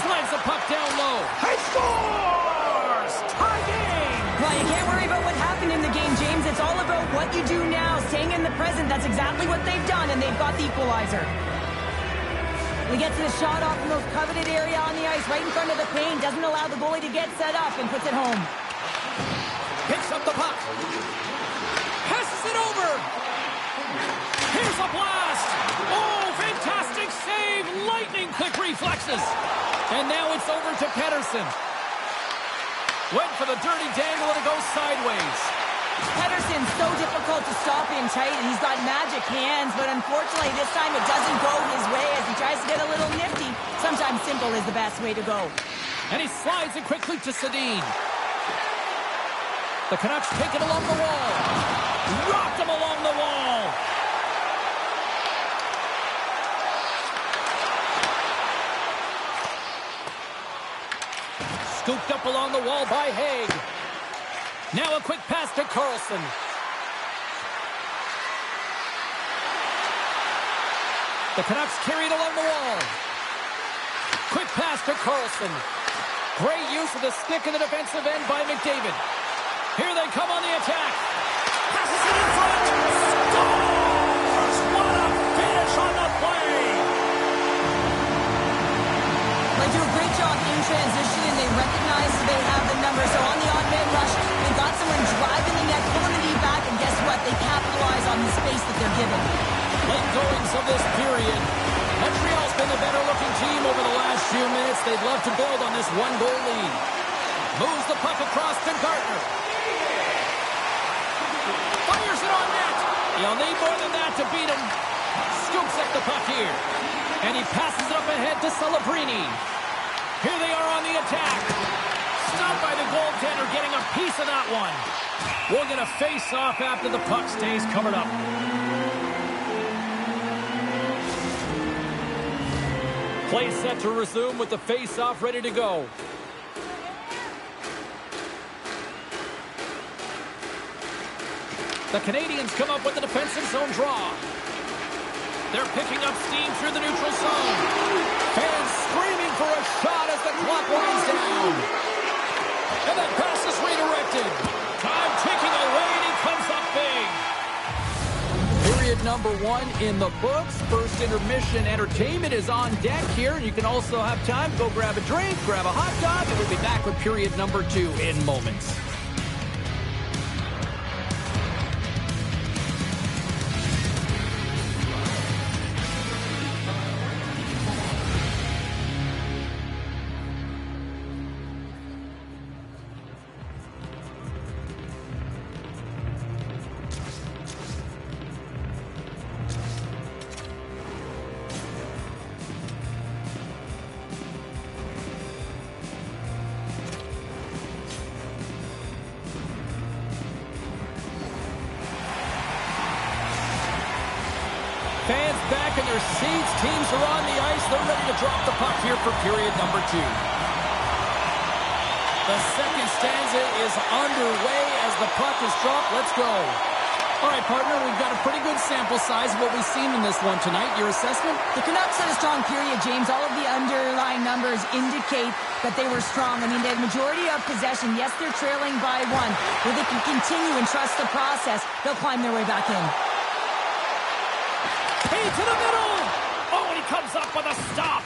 Slides the puck down low. He scores! Tie game! Well, you can't worry about what happened in the game, James. It's all about what you do now, staying in the present. That's exactly what they've done, and they've got the equalizer. We get to the shot off the most coveted area on the ice, right in front of the paint. Doesn't allow the goalie to get set up and puts it home. Picks up the puck. Passes it over. Here's a blast. Oh, fantastic save. Lightning quick reflexes. And now it's over to Pettersson. Went for the dirty dangle and it goes sideways. Pettersson's so difficult to stop in tight. He's got magic hands, but unfortunately this time it doesn't go his way as he tries to get a little nifty. Sometimes simple is the best way to go. And he slides it quickly to Sedin. The Canucks take it along the wall. Rocked him along the wall. Scooped up along the wall by Haig. Now a quick pass to Karlsson. The Canucks carry it along the wall. Quick pass to Karlsson. Great use of the stick in the defensive end by McDavid. Here they come on the attack. Passes it in front. Scores! What a finish on the play! They do a great job in transition, and they recognize they have the number. So on the odd man rush, they've got someone driving the net, pulling the knee back, and guess what? They capitalize on the space that they're given. Late goings of this period. Montreal's been the better-looking team over the last few minutes. They'd love to build on this one-goal lead. Moves the puck across to Gartner. Fires it on net. He'll need more than that to beat him. Scoops up the puck here. And he passes it up ahead to Celebrini. Here they are on the attack. Stopped by the goaltender, getting a piece of that one. We'll get a face-off after the puck stays covered up. Play set to resume with the face-off ready to go. The Canadians come up with the defensive zone draw. They're picking up steam through the neutral zone. Fans screaming for a shot as the clock winds down. And that pass is redirected. Time ticking away, and he comes up big. Period number 1 in the books. First intermission entertainment is on deck here. You can also have time to go grab a drink, grab a hot dog, and we'll be back with period number 2 in moments. Fans back in their seats. Teams are on the ice. They're ready to drop the puck here for period number 2. The second stanza is underway as the puck is dropped. Let's go. All right, partner, we've got a pretty good sample size of what we've seen in this one tonight. Your assessment? The Canucks had a strong period, James. All of the underlying numbers indicate that they were strong. I mean, they had majority of possession. Yes, they're trailing by one. Where they can continue and trust the process, they'll climb their way back in. Key to the middle! Oh, and he comes up with a stop.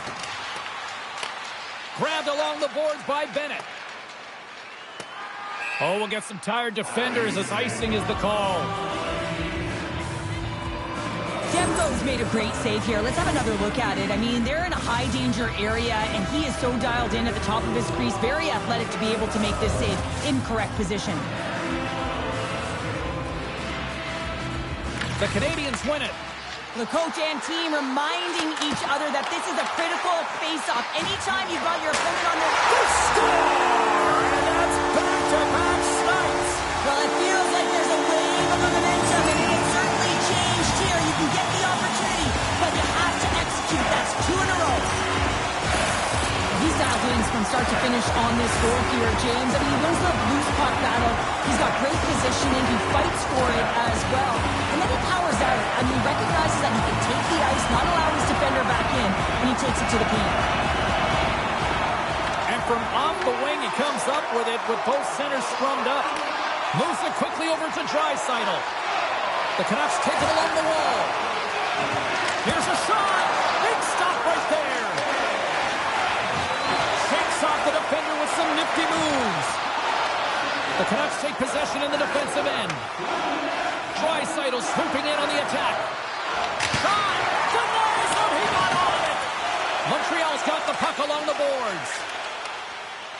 Grabbed along the boards by Bennett. Oh, we'll get some tired defenders as icing is the call. Demko's made a great save here. Let's have another look at it. I mean, they're in a high-danger area, and he is so dialed in at the top of his crease. Very athletic to be able to make this save in correct position. The Canadians win it. The coach and team reminding each other that this is a critical face-off. Anytime you've got your opponent on the score! And that's back-to-back snipes. Well, it feels like there's a wave of momentum, and it has certainly changed here. You can get the opportunity, but you have to execute. That's 2 in a row. He's dialed in from start to finish on this goal here, James. I mean, he wins the loose puck battle. He's got great positioning. He fights for it as well. And then he powers out. I mean, he recognizes that he can take the ice, not allow his defender back in, and he takes it to the paint. And from off the wing, he comes up with it with both centers strummed up. Moves it quickly over to Draisaitl. The Canucks take it along the wall. Here's a shot. Big stop right there. Shakes off the defender with some nifty moves. The Canucks take possession in the defensive end. Draisaitl swooping in on the attack. Shot! Denies him! He got all of it! Montreal's got the puck along the boards.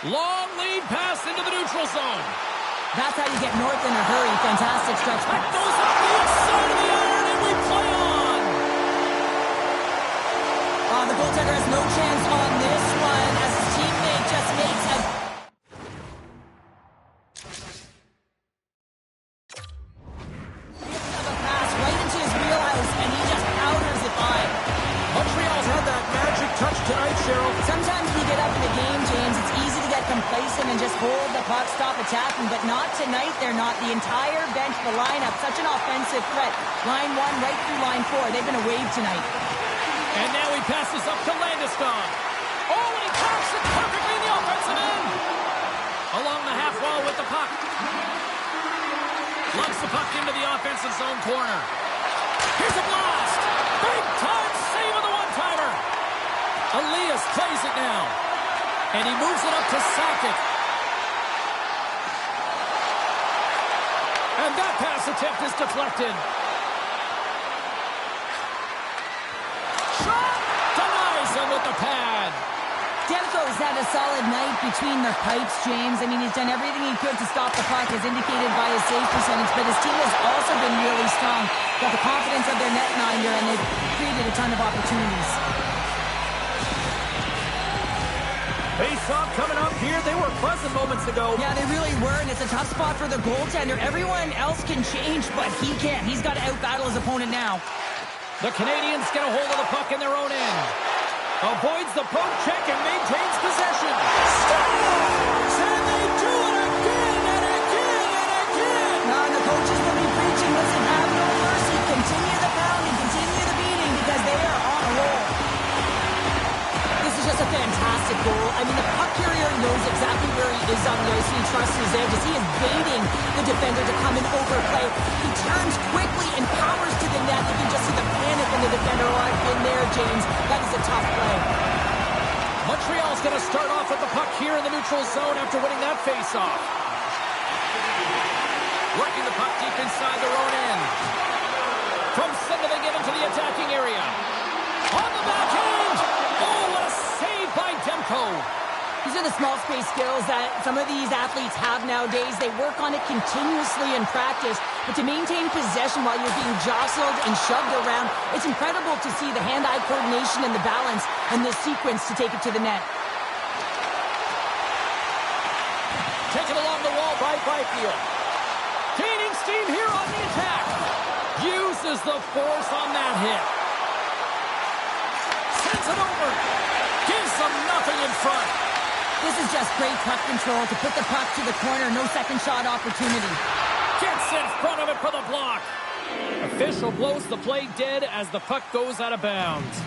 Long lead pass into the neutral zone. That's how you get north in a hurry. Fantastic stretch pass. Goes up the inside of the iron, and we play on! The goaltender has no chance on this one as his teammate just makes a... pass right into his wheelhouse, and he just powders it by. Montreal's had that magic touch tonight, Cheryl. Sometimes when you get up in the game, James, it's easy to get complacent and just hold the puck, stop attacking, but not tonight. They're not. The entire bench, the lineup, such an offensive threat. Line 1 right through line 4. They've been a wave tonight. And now he passes up to Landeskog. Oh, and he cracks it perfectly in the offensive end. Along the half wall with the puck. Lumps the puck into the offensive zone corner. Here's a blast. Big time save of the one-timer. Elias plays it now. And he moves it up to Sakic. And that pass attempt is deflected. Shot! Denies him with the pad. Demko's had a solid night between the pipes, James. I mean, he's done everything he could to stop the puck, as indicated by his save percentage, but his team has also been really strong. Got the confidence of their netminder, and they've created a ton of opportunities. Face-off coming up here. They were pleasant moments ago. Yeah, they really were, and it's a tough spot for the goaltender. Everyone else can change, but he can't. He's got to out-battle his opponent now. The Canadians get a hold of the puck in their own end. Avoids the poke check and maintains possession. Scores! And they do it again and again and again! Now, the coaches will be preaching, listen, have no mercy. Continue the pounding, continue the beating, because they are on a roll. This is just a fantastic goal. I mean, the puck carrier knows exactly where he is on the ice. He trusts his edges. He is baiting the defender to come and overplay. He turns quickly and powers to the net. You can just see the panic in the defender. Oh, I've been there, James. That is a tough play. Montreal's going to start off with the puck here in the neutral zone after winning that face-off. Working the puck deep inside their own end. From center, they get into the attacking area. On the backhand! Oh, what a save by Demko! These are the small space skills that some of these athletes have nowadays. They work on it continuously in practice, but to maintain possession while you're being jostled and shoved around, it's incredible to see the hand-eye coordination and the balance in this sequence to take it to the net. Taken along the wall by Byfield. Gaining steam here on the attack. Uses the force on that hit. Sends it over. Gives them nothing in front. This is just great puck control to put the puck to the corner. No second shot opportunity. Gets in front of it for the block. Official blows the play dead as the puck goes out of bounds.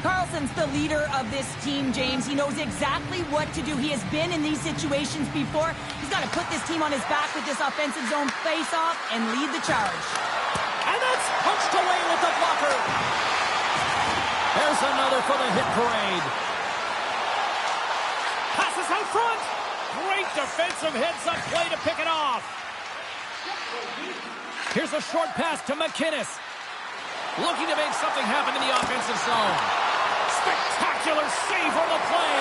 Carlson's the leader of this team, James. He knows exactly what to do. He has been in these situations before. He's got to put this team on his back with this offensive zone face-off and lead the charge. And that's punched away with the blocker. There's another for the hit parade. Passes out front. Great defensive heads-up play to pick it off. Here's a short pass to McInnes. Looking to make something happen in the offensive zone. Spectacular save on the play.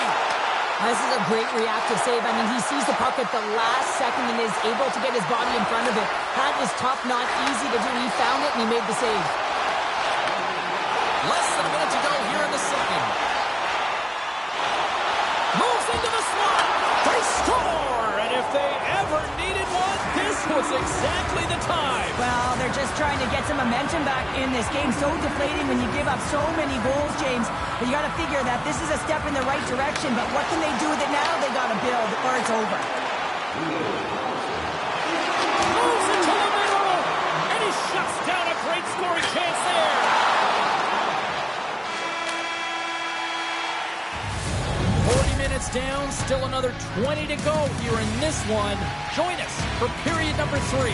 This is a great reactive save. I mean, he sees the puck at the last second and is able to get his body in front of it. That is tough, not easy to do. He found it and he made the save. Less than a minute to go here in the second. Moves into the slot. They score! And if they ever needed one, this was exactly the time. Well, they're just trying to get some momentum back in this game. So deflating when you give up so many goals, James. But you got to figure that this is a step in the right direction. But what can they do with it now? They got to build or it's over. Moves into the middle. And he shuts down a great scoring chance there. 40 minutes down, still another 20 to go here in this one. Join us for period number 3.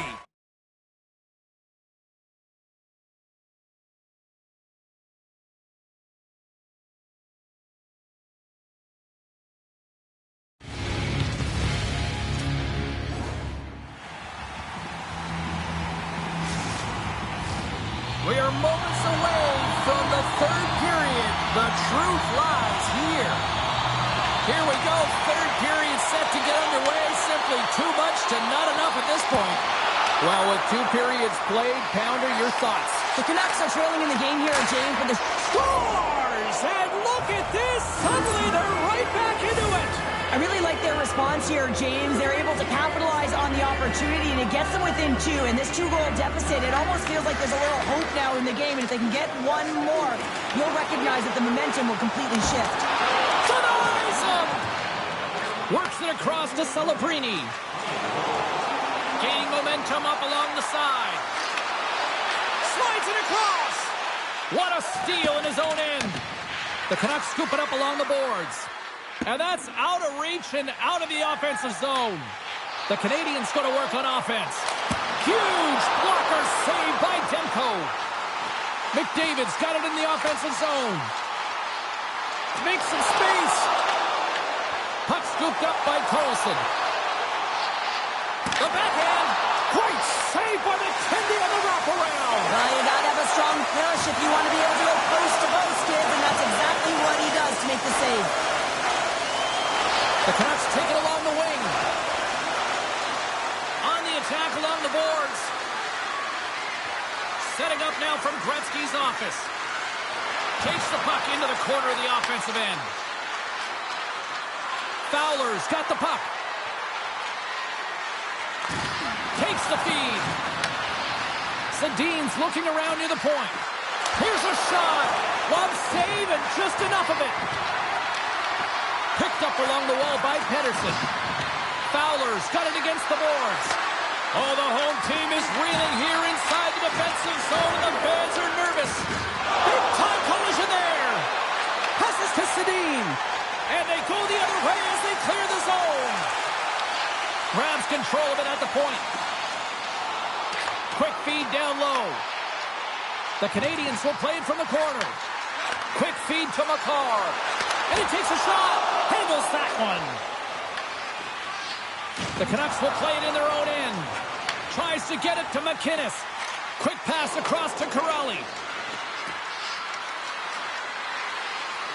We are moments away from the third period. The truth lies here. Here we go, third period set to get underway. Simply too much to not enough at this point. Well, with 2 periods played, Pounder, your thoughts? The Canucks are trailing in the game here, James, for the Scores! And look at this! Suddenly they're right back into it! I really like their response here, James. They're able to capitalize on the opportunity, and it gets them within 2. And this 2-goal deficit, it almost feels like there's a little hope now in the game. And if they can get one more, you'll recognize that the momentum will completely shift. Denies him! Works it across to Celebrini. Gaining momentum up along the side. Slides it across! What a steal in his own end! The Canucks scoop it up along the boards. And that's out of reach and out of the offensive zone. The Canadians go to work on offense. Huge blocker save by Demko. McDavid's got it in the offensive zone. Makes some space. Puck scooped up by Carlson. The backhand. Great save by McKenzie on the wraparound. Well, you got to have a strong push if you want to be able to go post to post, kids, and that's exactly what he does to make the save. The Canucks take it along the wing. On the attack along the boards. Setting up now from Gretzky's office. Takes the puck into the corner of the offensive end. Fowler's got the puck. Takes the feed. Sedin's looking around near the point. Here's a shot. Love save and just enough of it. Picked up along the wall by Pedersen. Fowler's got it against the boards. Oh, the home team is reeling here inside the defensive zone, and the fans are nervous. Big-time collision there. Passes to Sedin. And they go the other way as they clear the zone. Grabs control of it at the point. Quick feed down low. The Canadians will play it from the corner. Quick feed to Makar. And he takes a shot. Handles that one. The Canucks will play it in their own end. Tries to get it to McInnes. Quick pass across to Corrali.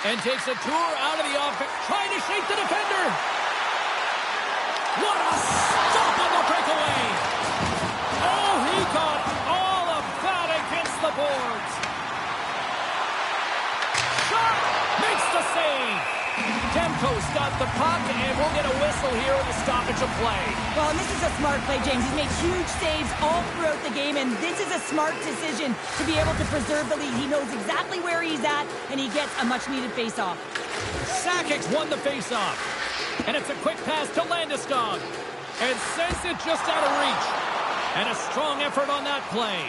And takes a tour out of the offense. Trying to shake the defender. What a stop on the breakaway. Oh, he got all of that against the boards. Shot. Makes the save. Demko's got the puck, and we'll get a whistle here with a stoppage of play. Well, and this is a smart play, James. He's made huge saves all throughout the game, and this is a smart decision to be able to preserve the lead. He knows exactly where he's at, and he gets a much-needed face-off. Sakic's won the face-off. And it's a quick pass to Landeskog. And sends it just out of reach. And a strong effort on that play.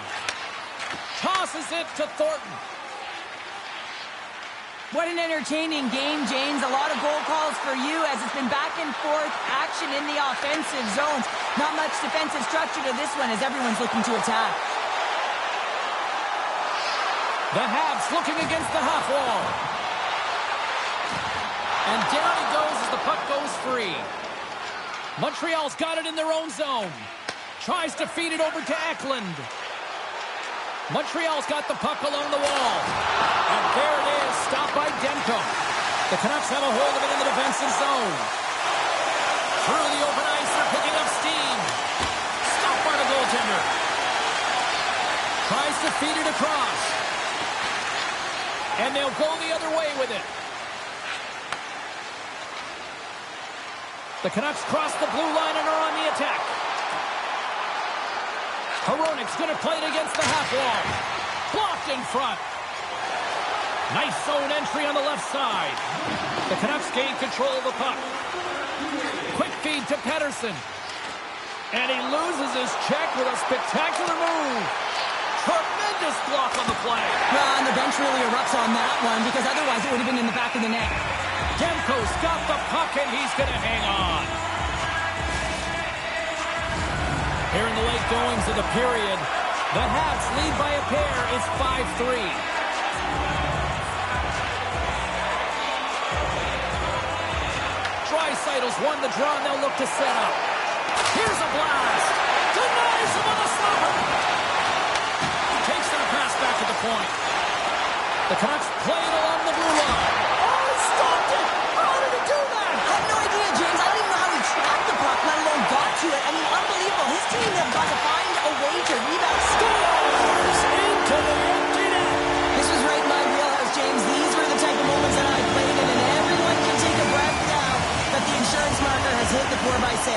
Tosses it to Thornton. What an entertaining game, James. A lot of goal calls for you as it's been back and forth action in the offensive zones. Not much defensive structure to this one as everyone's looking to attack. The Habs looking against the half wall. And down he goes as the puck goes free. Montreal's got it in their own zone. Tries to feed it over to Eklund. Montreal's got the puck along the wall. And there it is, stopped by Demko. The Canucks have a hold of it in the defensive zone. Through the open ice, they're picking up steam. Stopped by the goaltender. Tries to feed it across. And they'll go the other way with it. The Canucks cross the blue line and are on the attack. Hronik's going to play it against the half wall. Blocked in front. Nice zone entry on the left side. The Canucks gain control of the puck. Quick feed to Pettersson. And he loses his check with a spectacular move. Tremendous block on the play. Well, and the bench really erupts on that one because otherwise it would have been in the back of the net. Demko's got the puck and he's going to hang on. Here in the late goings of the period, the Habs lead by a pair. It's 5-3. Draisaitl's won the draw, and they'll look to set up. Here's a blast. Denies him on the stopper. Takes their pass back at the point. The Canucks play it along the blue line. Oh, he stopped it. How did he do that? I have no idea, James. I don't even know how he tracked the puck, let alone got to it. I mean, unbelievable. His team have got to find a way to rebound. Scores into the empty net. This was right in my wheelhouse, James. These were the type of moments that I played in, and everyone can take a breath now that the insurance marker has hit the 4x6.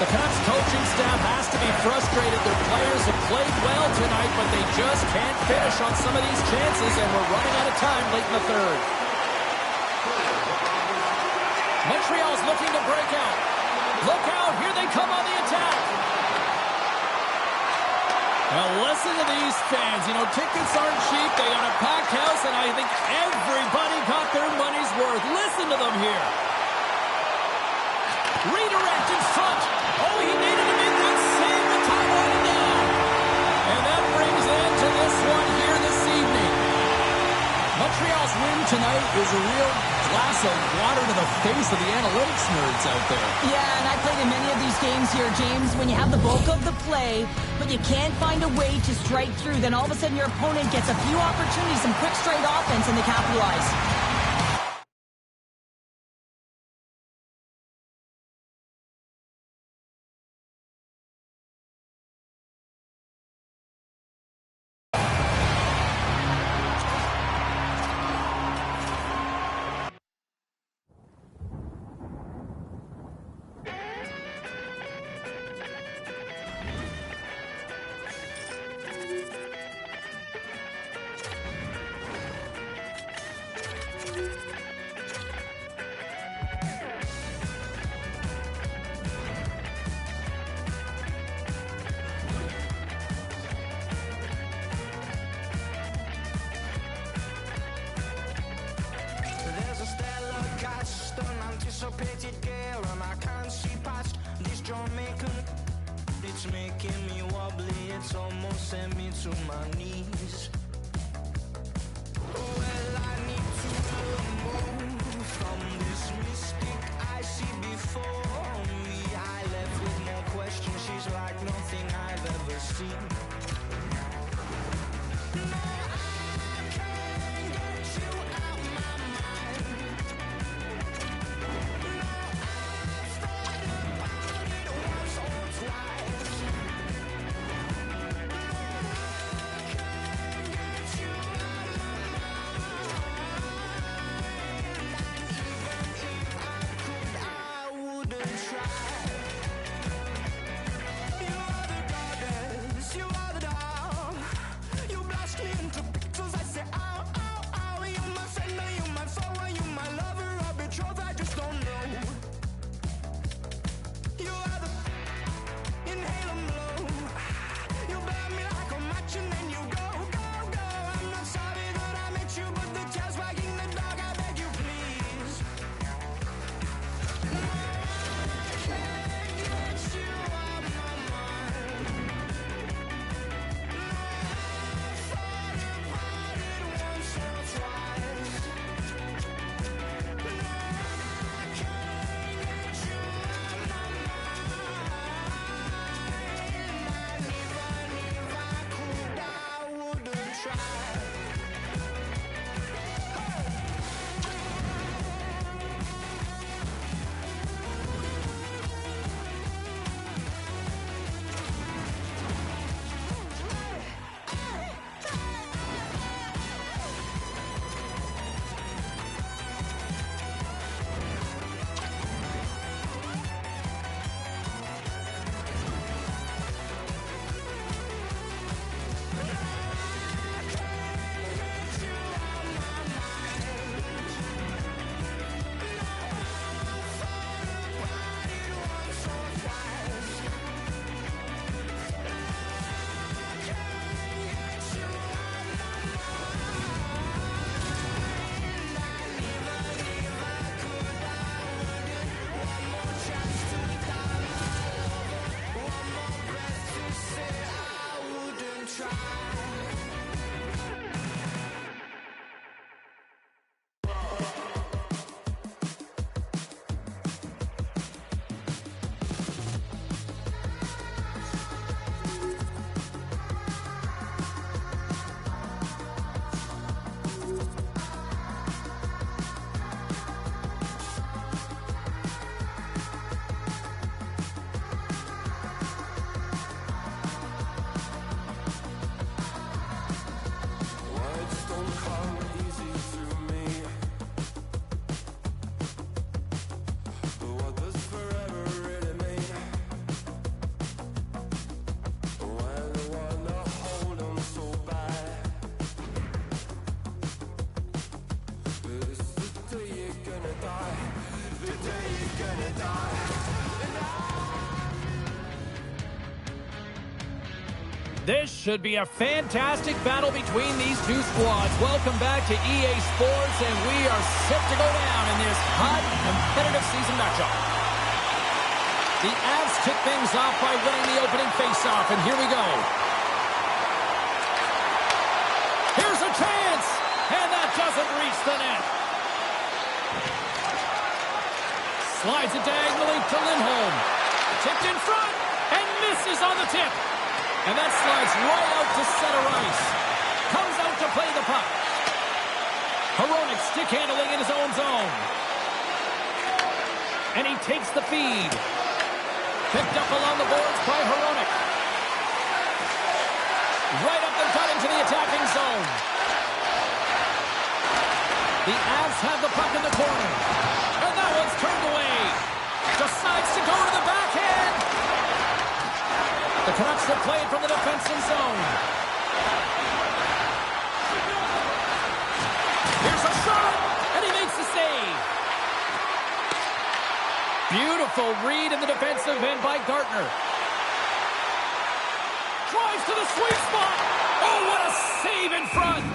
The Canucks coaching staff has to be frustrated. Their players have played well tonight, but they just can't finish on some of these chances, and we're running out of time late in the third. Montreal's looking to break out. Look out, here they come on the attack. Well, listen to these fans. You know, tickets aren't cheap. They got a packed house, and I think everybody got their money's worth. Listen to them here. Redirect in front. Oh, he needed to make that save with time running down. And that brings an end to this one here this evening. Montreal's win tonight is a real glass of water to the face of the analytics nerds out there. Yeah, and I played in many of these games here, James. When you have the bulk of the play, but you can't find a way to strike through, then all of a sudden your opponent gets a few opportunities, some quick straight offense, and they capitalize. Anticipated gale and I can't see past this Jamaican. It's making me wobbly, it's almost sent me to my knees. Well, I need to move from this mystic I see before me. I left with more questions, she's like nothing I've ever seen. This should be a fantastic battle between these two squads. Welcome back to EA Sports, and we are set to go down in this hot, competitive season matchup. The Avs kick things off by winning the opening faceoff, and here we go. Here's a chance, and that doesn't reach the net. Slides it diagonally to Lindholm. Tipped in front, and misses on the tip. And that slides right out to center ice. Comes out to play the puck. Hronek stick handling in his own zone. And he takes the feed. Picked up along the boards by Hronek. Right up the gut into the attacking zone. The Avs have the puck in the corner. And that one's turned away. Decides to go to the backhand. The Canucks will play it from the defensive zone. Here's a shot, and he makes the save. Beautiful read in the defensive end by Gartner. Drives to the sweet spot. Oh, what a save in front.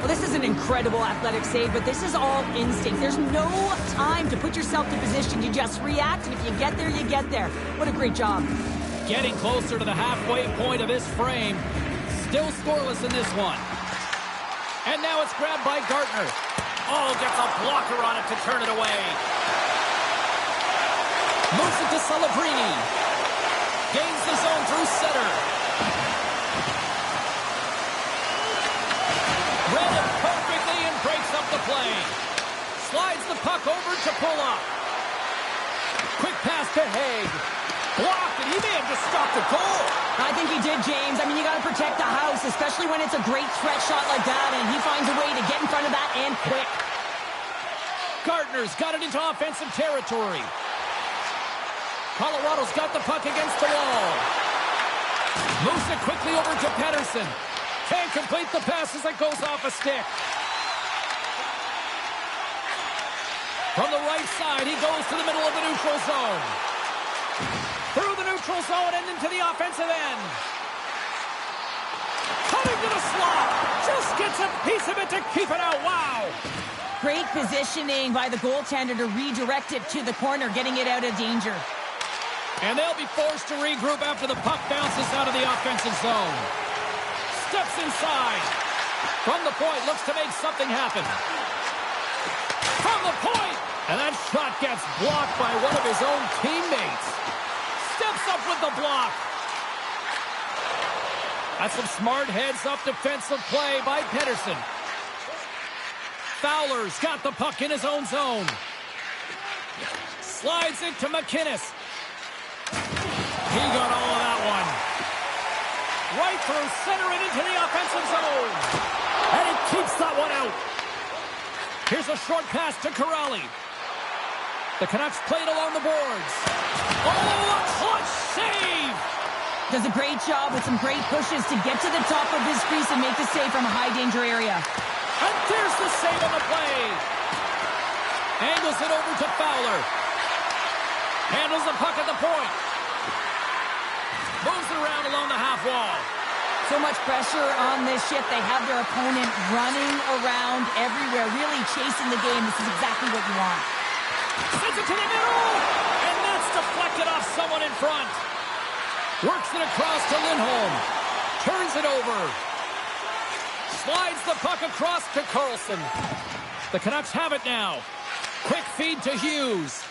Well, this is an incredible athletic save, but this is all instinct. There's no time to put yourself to position. You just react, and if you get there, you get there. What a great job. Getting closer to the halfway point of this frame. Still scoreless in this one. And now it's grabbed by Gartner. Oh, gets a blocker on it to turn it away. Moves it to Celebrini. Gains the zone through center. Read it perfectly and breaks up the play. Slides the puck over to Pulock. Quick pass to Haig. Blocked, and he may have just stopped the goal. I think he did, James. I mean, you got to protect the house, especially when it's a great threat shot like that, and he finds a way to get in front of that and quick. Gartner's got it into offensive territory. Colorado's got the puck against the wall. Moves it quickly over to Pettersson. Can't complete the pass as it goes off a stick. From the right side, he goes to the middle of the neutral zone. Through the neutral zone and into the offensive end. Coming to the slot. Just gets a piece of it to keep it out. Wow. Great positioning by the goaltender to redirect it to the corner, getting it out of danger. And they'll be forced to regroup after the puck bounces out of the offensive zone. Steps inside. From the point, looks to make something happen. From the point. And that shot gets blocked by one of his own teammates. Steps up with the block. That's some smart heads-up defensive play by Pettersson. Fowler's got the puck in his own zone. Slides it to McInnes. He got all of that one. Right through center and into the offensive zone. And he keeps that one out. Here's a short pass to Corrali. The Canucks played along the boards. Oh, a clutch save! Does a great job with some great pushes to get to the top of his crease and make the save from a high-danger area. And there's the save on the play. Angles it over to Fowler. Handles the puck at the point. Moves it around along the half wall. So much pressure on this shift. They have their opponent running around everywhere, really chasing the game. This is exactly what you want. Sends it to the middle, and that's deflected off someone in front. Works it across to Lindholm. Turns it over. Slides the puck across to Karlsson. The Canucks have it now. Quick feed to Hughes.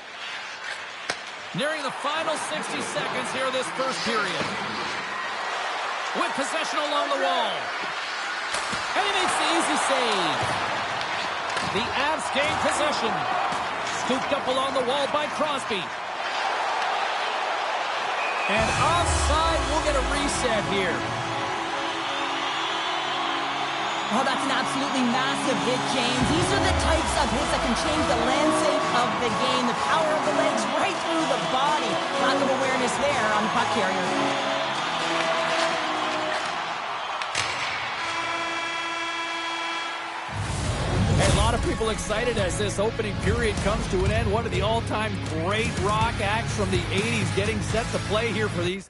Nearing the final 60 seconds here of this first period. With possession along the wall. And he makes the easy save. The Avs gain possession. Scooped up along the wall by Crosby. And offside, we'll get a reset here. Oh, that's an absolutely massive hit, James. These are the types of hits that can change the landscape of the game. The power of the legs right through the body. Lack of awareness there on the puck carrier. A lot of people excited as this opening period comes to an end. One of the all-time great rock acts from the 80s getting set to play here for these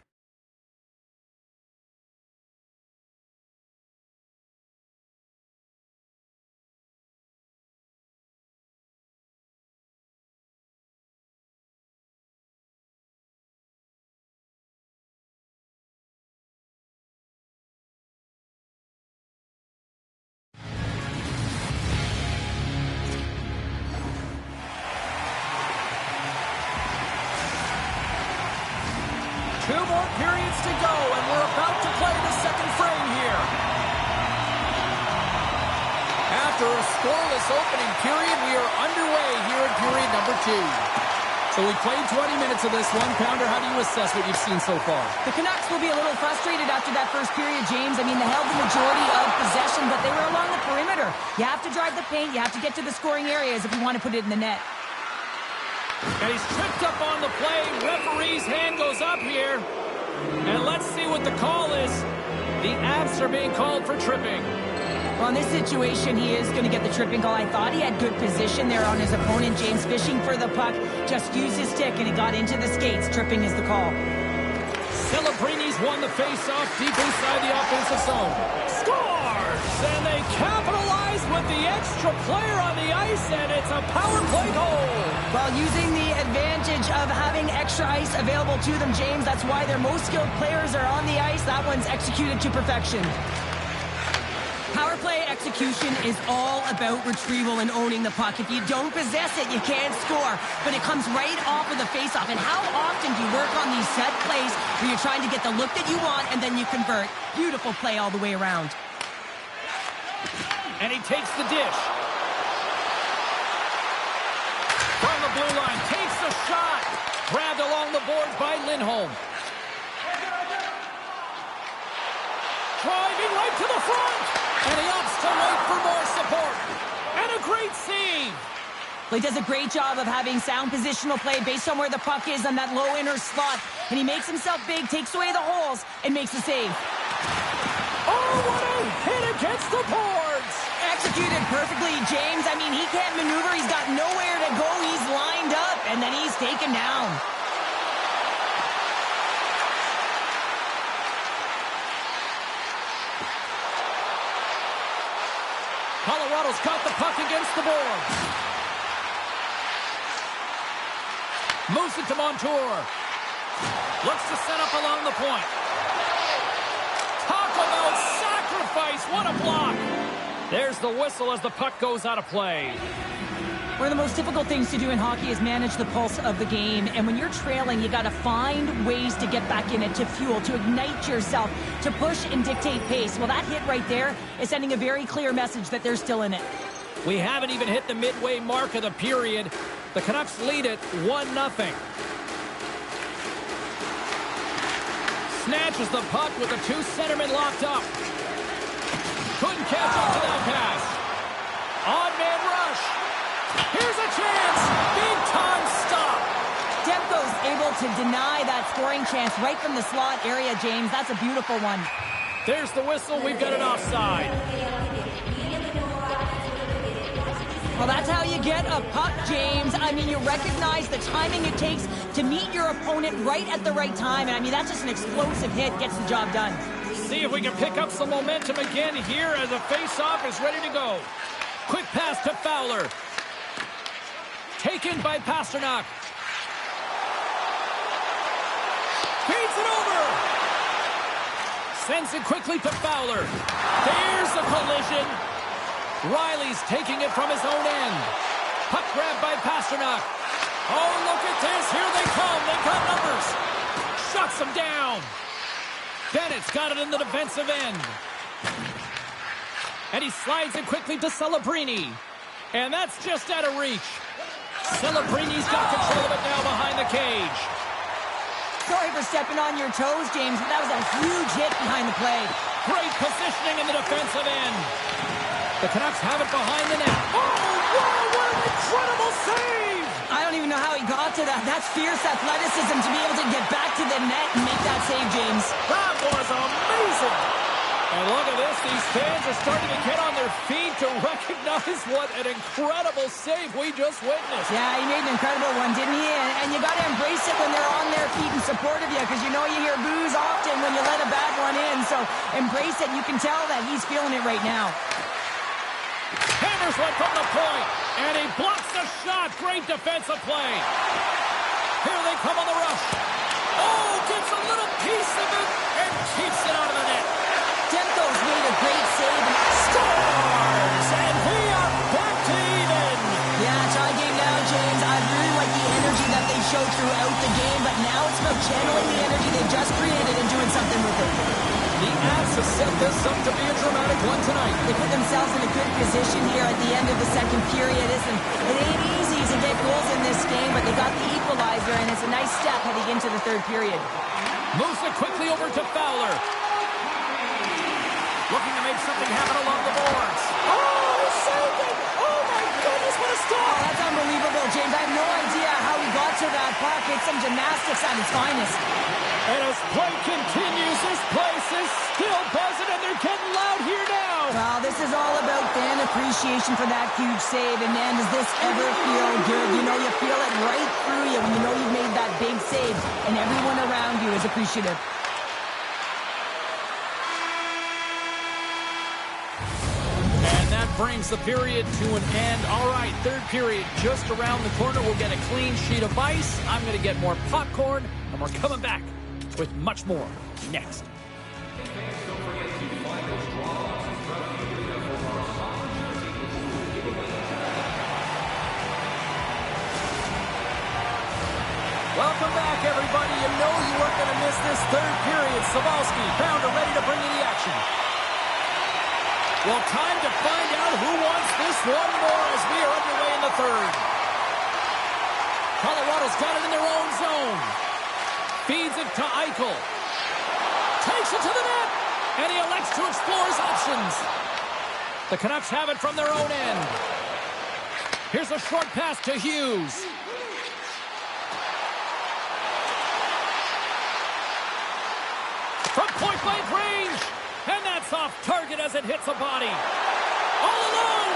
2 more periods to go, and we're about to play the second frame here. After a scoreless opening period, we are underway here in period number 2. So we played 20 minutes of this one. Pounder, how do you assess what you've seen so far? The Canucks will be a little frustrated after that first period, James. I mean, they held the majority of possession, but they were along the perimeter. You have to drive the paint. You have to get to the scoring areas if you want to put it in the net. And he's tripped up on the play. Referee's hand goes up here. And let's see what the call is. The Avs are being called for tripping. Well, in this situation, he is going to get the tripping call. I thought he had good position there on his opponent. James fishing for the puck. Just used his stick, and he got into the skates. Tripping is the call. Celebrini's won the face-off deep inside the offensive zone. Scores! And they capitalize with the extra player on the ice, and it's a power play goal. Well, using the advantage of having extra ice available to them, James, that's why their most skilled players are on the ice. That one's executed to perfection. Power play execution is all about retrieval and owning the puck. If you don't possess it, you can't score. But it comes right off of the faceoff. And how often do you work on these set plays where you're trying to get the look that you want and then you convert? Beautiful play all the way around. And he takes the dish. From the blue line, takes the shot. Grabbed along the boards by Lindholm. Driving right to the front. And he opts to wait for more support. And a great save. Well, he does a great job of having sound positional play based on where the puck is on that low inner slot. And he makes himself big, takes away the holes, and makes a save. Oh, what a hit against the boards. Executed perfectly, James. I mean, he can't maneuver. He's got nowhere to go. He's lined up, and then he's taken down. Colorado's got the puck against the boards. Moves it to Montour. Looks to set up along the point. Talk about sacrifice. What a block. There's the whistle as the puck goes out of play. One of the most difficult things to do in hockey is manage the pulse of the game. And when you're trailing, you got to find ways to get back in it, to fuel, to ignite yourself, to push and dictate pace. Well, that hit right there is sending a very clear message that they're still in it. We haven't even hit the midway mark of the period. The Canucks lead it 1-0. Snatches the puck with the 2 centermen locked up. Couldn't catch up to that pass. On-man rush. Here's a chance. Big-time stop. Demko's able to deny that scoring chance right from the slot area, James. That's a beautiful one. There's the whistle. We've got an offside. Well, that's how you get a puck, James. I mean, you recognize the timing it takes to meet your opponent right at the right time. And, I mean, that's just an explosive hit. Gets the job done. See if we can pick up some momentum again here as the face-off is ready to go. Quick pass to Fowler. Taken by Pasternak. Feeds it over. Sends it quickly to Fowler. There's a collision. Riley's taking it from his own end. Puck grabbed by Pasternak. Oh, look at this. Here they come. They've got numbers. Shuts them down. Bennett's got it in the defensive end. And he slides it quickly to Celebrini. And that's just out of reach. Celebrini's got control of it now behind the cage. Sorry for stepping on your toes, James, but that was a huge hit behind the play. Great positioning in the defensive end. The Canucks have it behind the net. Oh, wow, what an incredible save! I don't even know how he got to that. That's fierce athleticism to be able to get back to the net and make that save, James. That was amazing! And look at this. These fans are starting to get on their feet to recognize what an incredible save we just witnessed. Yeah, he made an incredible one, didn't he? And you got to embrace it when they're on their feet in support of you, because you know you hear boos often when you let a bad one in. So embrace it. You can tell that he's feeling it right now. Hammers one from the point, and he blocks the shot. Great defensive play. Here they come on the rush. Oh, gets a little piece of it and keeps it out of the net. Demko's made a great save. Scores! And we are back to even. Yeah, tie game now, James. I really like the energy that they showed throughout out the game, but now it's about channeling the energy they just created and doing something with it. The Avs have set this up to be a dramatic one tonight. They put themselves in a good position here at the end of the second period. It ain't easy to get goals in this game, but they got the equalizer, and it's a nice step heading into the third period. Moves it quickly over to Fowler. Looking to make something happen along the boards. Oh, saving! Oh, my goodness, what a stop! Oh, that's unbelievable, James. I have no idea how he got to that puck. It's some gymnastics at its finest. And as play continues, this place is still buzzing, and they're getting loud here now. Well, this is all about fan appreciation for that huge save. And, man, does this ever feel good? You know, you feel it right through you when you know you've made that big save, and everyone around you is appreciative. And that brings the period to an end. All right, third period just around the corner. We'll get a clean sheet of ice. I'm going to get more popcorn, and we're coming back with much more next. Welcome back, everybody. You know you weren't going to miss this third period. Savalsky, Pounder ready to bring you the action. Well, time to find out who wants this one more as we are underway in the third. Colorado's got it in their own zone. Feeds it to Eichel. Takes it to the net. And he elects to explore his options. The Canucks have it from their own end. Here's a short pass to Hughes. From point-blank range. And that's off target as it hits a body. All alone.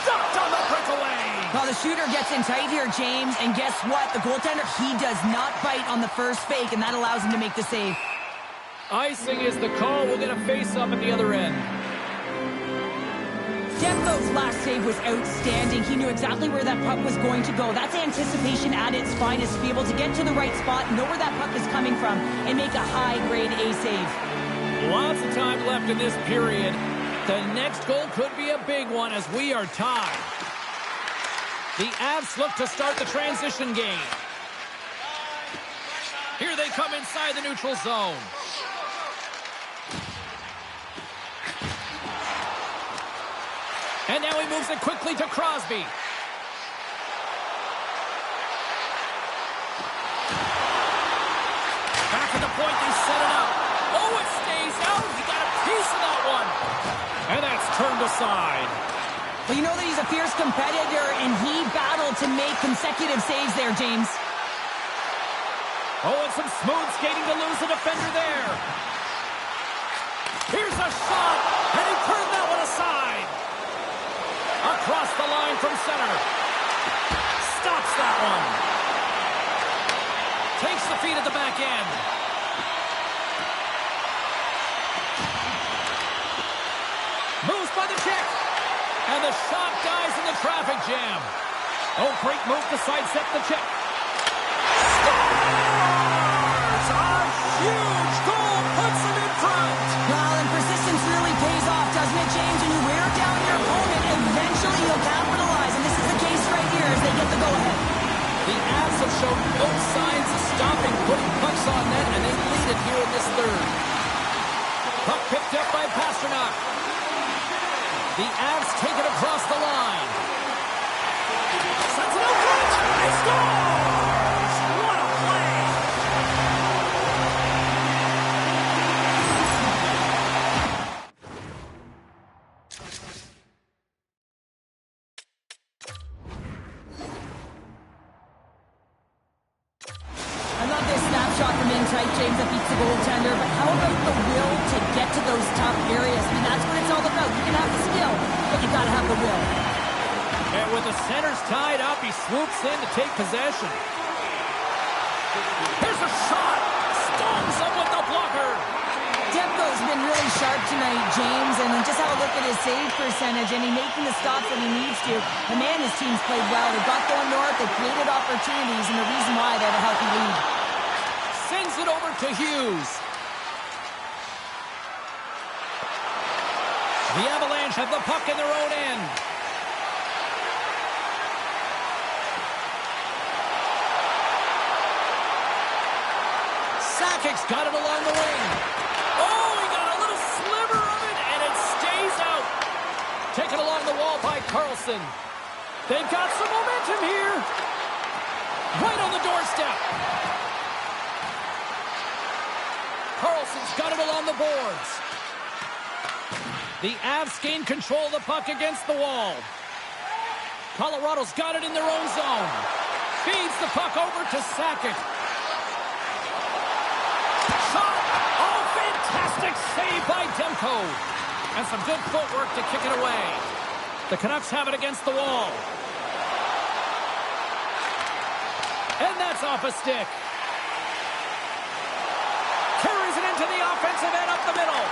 Stopped on the breakaway. Well, the shooter gets in tight here, James, and guess what? The goaltender, he does not bite on the first fake, and that allows him to make the save. Icing is the call. We'll get a face-up at the other end. Demko's last save was outstanding. He knew exactly where that puck was going to go. That's anticipation at its finest, to be able to get to the right spot, know where that puck is coming from, and make a high-grade A save. Lots of time left in this period. The next goal could be a big one as we are tied. The Avs look to start the transition game. Here they come inside the neutral zone. And now he moves it quickly to Crosby. Back at the point, they set it up. Oh, it stays out. He got a piece of that one. And that's turned aside. Well, you know that he's a fierce competitor, and he battled to make consecutive saves there, James. Oh, and some smooth skating to lose the defender there. Here's a shot, and he turned that one aside. Across the line from center. Stops that one. Takes the feed at the back end. Moves by the check. And the shot dies in the traffic jam. Oh, great move to sidestep the check. Scores! A huge goal puts him in front. Well, and persistence really pays off, doesn't it, James? When you wear down your opponent, eventually you'll capitalize. And this is the case right here as they get the go-ahead. The Avs have shown no signs of stopping putting pucks on net, and they lead it here in this third. Puck picked up by Pasternak. The Avs take it across the line. Sends it out front. He scores! What a play! I love this snapshot from in tight, James, that beats the goaltender, but how about the will to get to those tough areas? I mean, that's what it's all about. You can have the skill, but you got to have the will. And with the centers tied up, he swoops in to take possession. Here's a shot. Stones him with the blocker. Demko's been really sharp tonight, James, and just have a look at his save percentage, and he's making the stops that he needs to. The man, his team's played well. They got going north, they created opportunities, and the reason why they have a healthy lead. Sends it over to Hughes. The Avalanche have the puck in their own end. kick's got it along the wing. Oh, he got a little sliver of it, and it stays out. Taken along the wall by Carlson. They've got some momentum here. Right on the doorstep. Carlson's got it along the boards. The Avs gain control of the puck against the wall. Colorado's got it in their own zone. Feeds the puck over to Sakic. Shot! Oh, fantastic save by Demko. And some good footwork to kick it away. The Canucks have it against the wall. And that's off a stick. Carries it into the offensive end up the middle.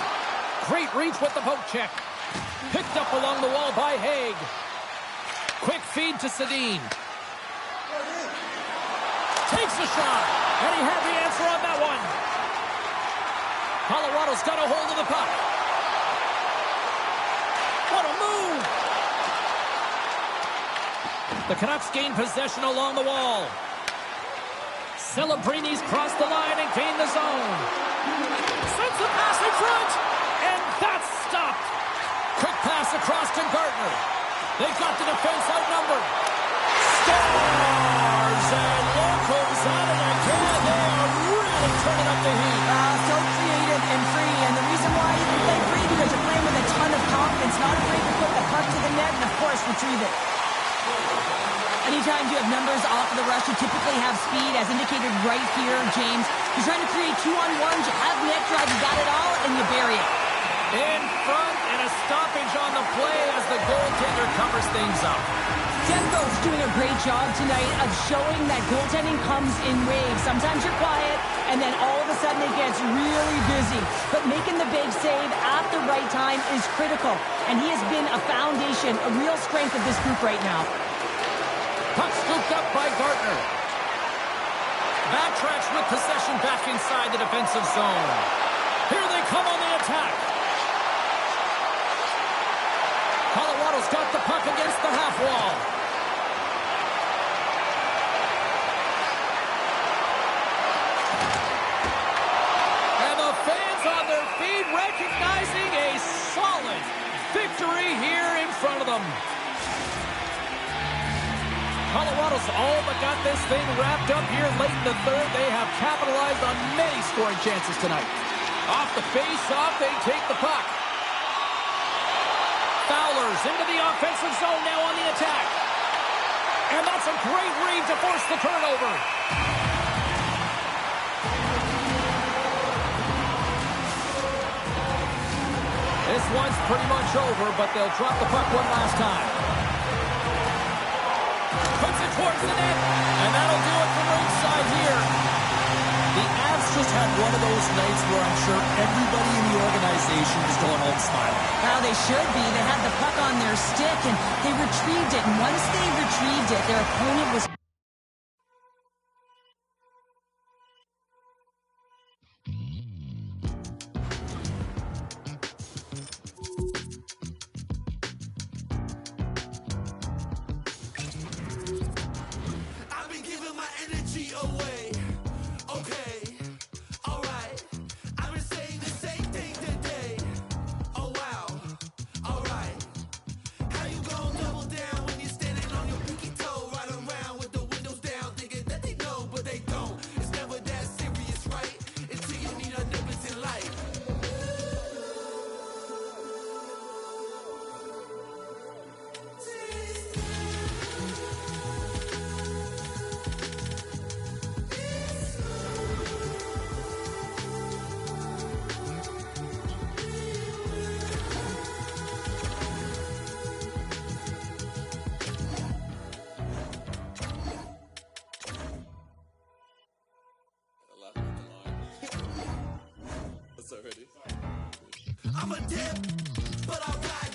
Great reach with the poke check. Picked up along the wall by Haig. Quick feed to Sedin. Takes a shot. And he had the answer on that one. Colorado's got a hold of the puck. What a move. The Canucks gain possession along the wall. Celebrini's crossed the line and gained the zone. Sends a pass in front. And that's stopped. Quick pass across to Gardner. They've got the defense outnumbered. Stars and locals at it again. They are really turning up the heat. So creative and free. And the reason why you can play free because you're playing with a ton of confidence. Not afraid to put the puck to the net and, of course, retrieve it. Anytime you have numbers off of the rush, you typically have speed, as indicated right here, James. You're trying to create 2-on-1s, you have net drive, you got it all, and you bury it. In front, and a stoppage on the play as the goaltender covers things up. Demko's doing a great job tonight of showing that goaltending comes in waves. Sometimes you're quiet, and then all of a sudden it gets really busy. But making the big save at the right time is critical, and he has been a foundation, a real strength of this group right now. Puck scooped up by Gardner. Backtracks with possession back inside the defensive zone. Here they come on the attack. Colorado's got the puck against the half wall. And the fans on their feet recognizing a solid victory here in front of them. Colorado's all but got this thing wrapped up here late in the third. They have capitalized on many scoring chances tonight. Off the face-off, they take the puck. Fowler's into the offensive zone now on the attack. And that's a great read to force the turnover. This one's pretty much over, but they'll drop the puck one last time. Puts it towards the net, and that'll do it from ringside here. The Avs just had one of those nights where I'm sure everybody in the organization is going home smiling. Well, they should be. They had the puck on their stick, and they retrieved it. And once they retrieved it, their opponent was... I'm a dip, but I ride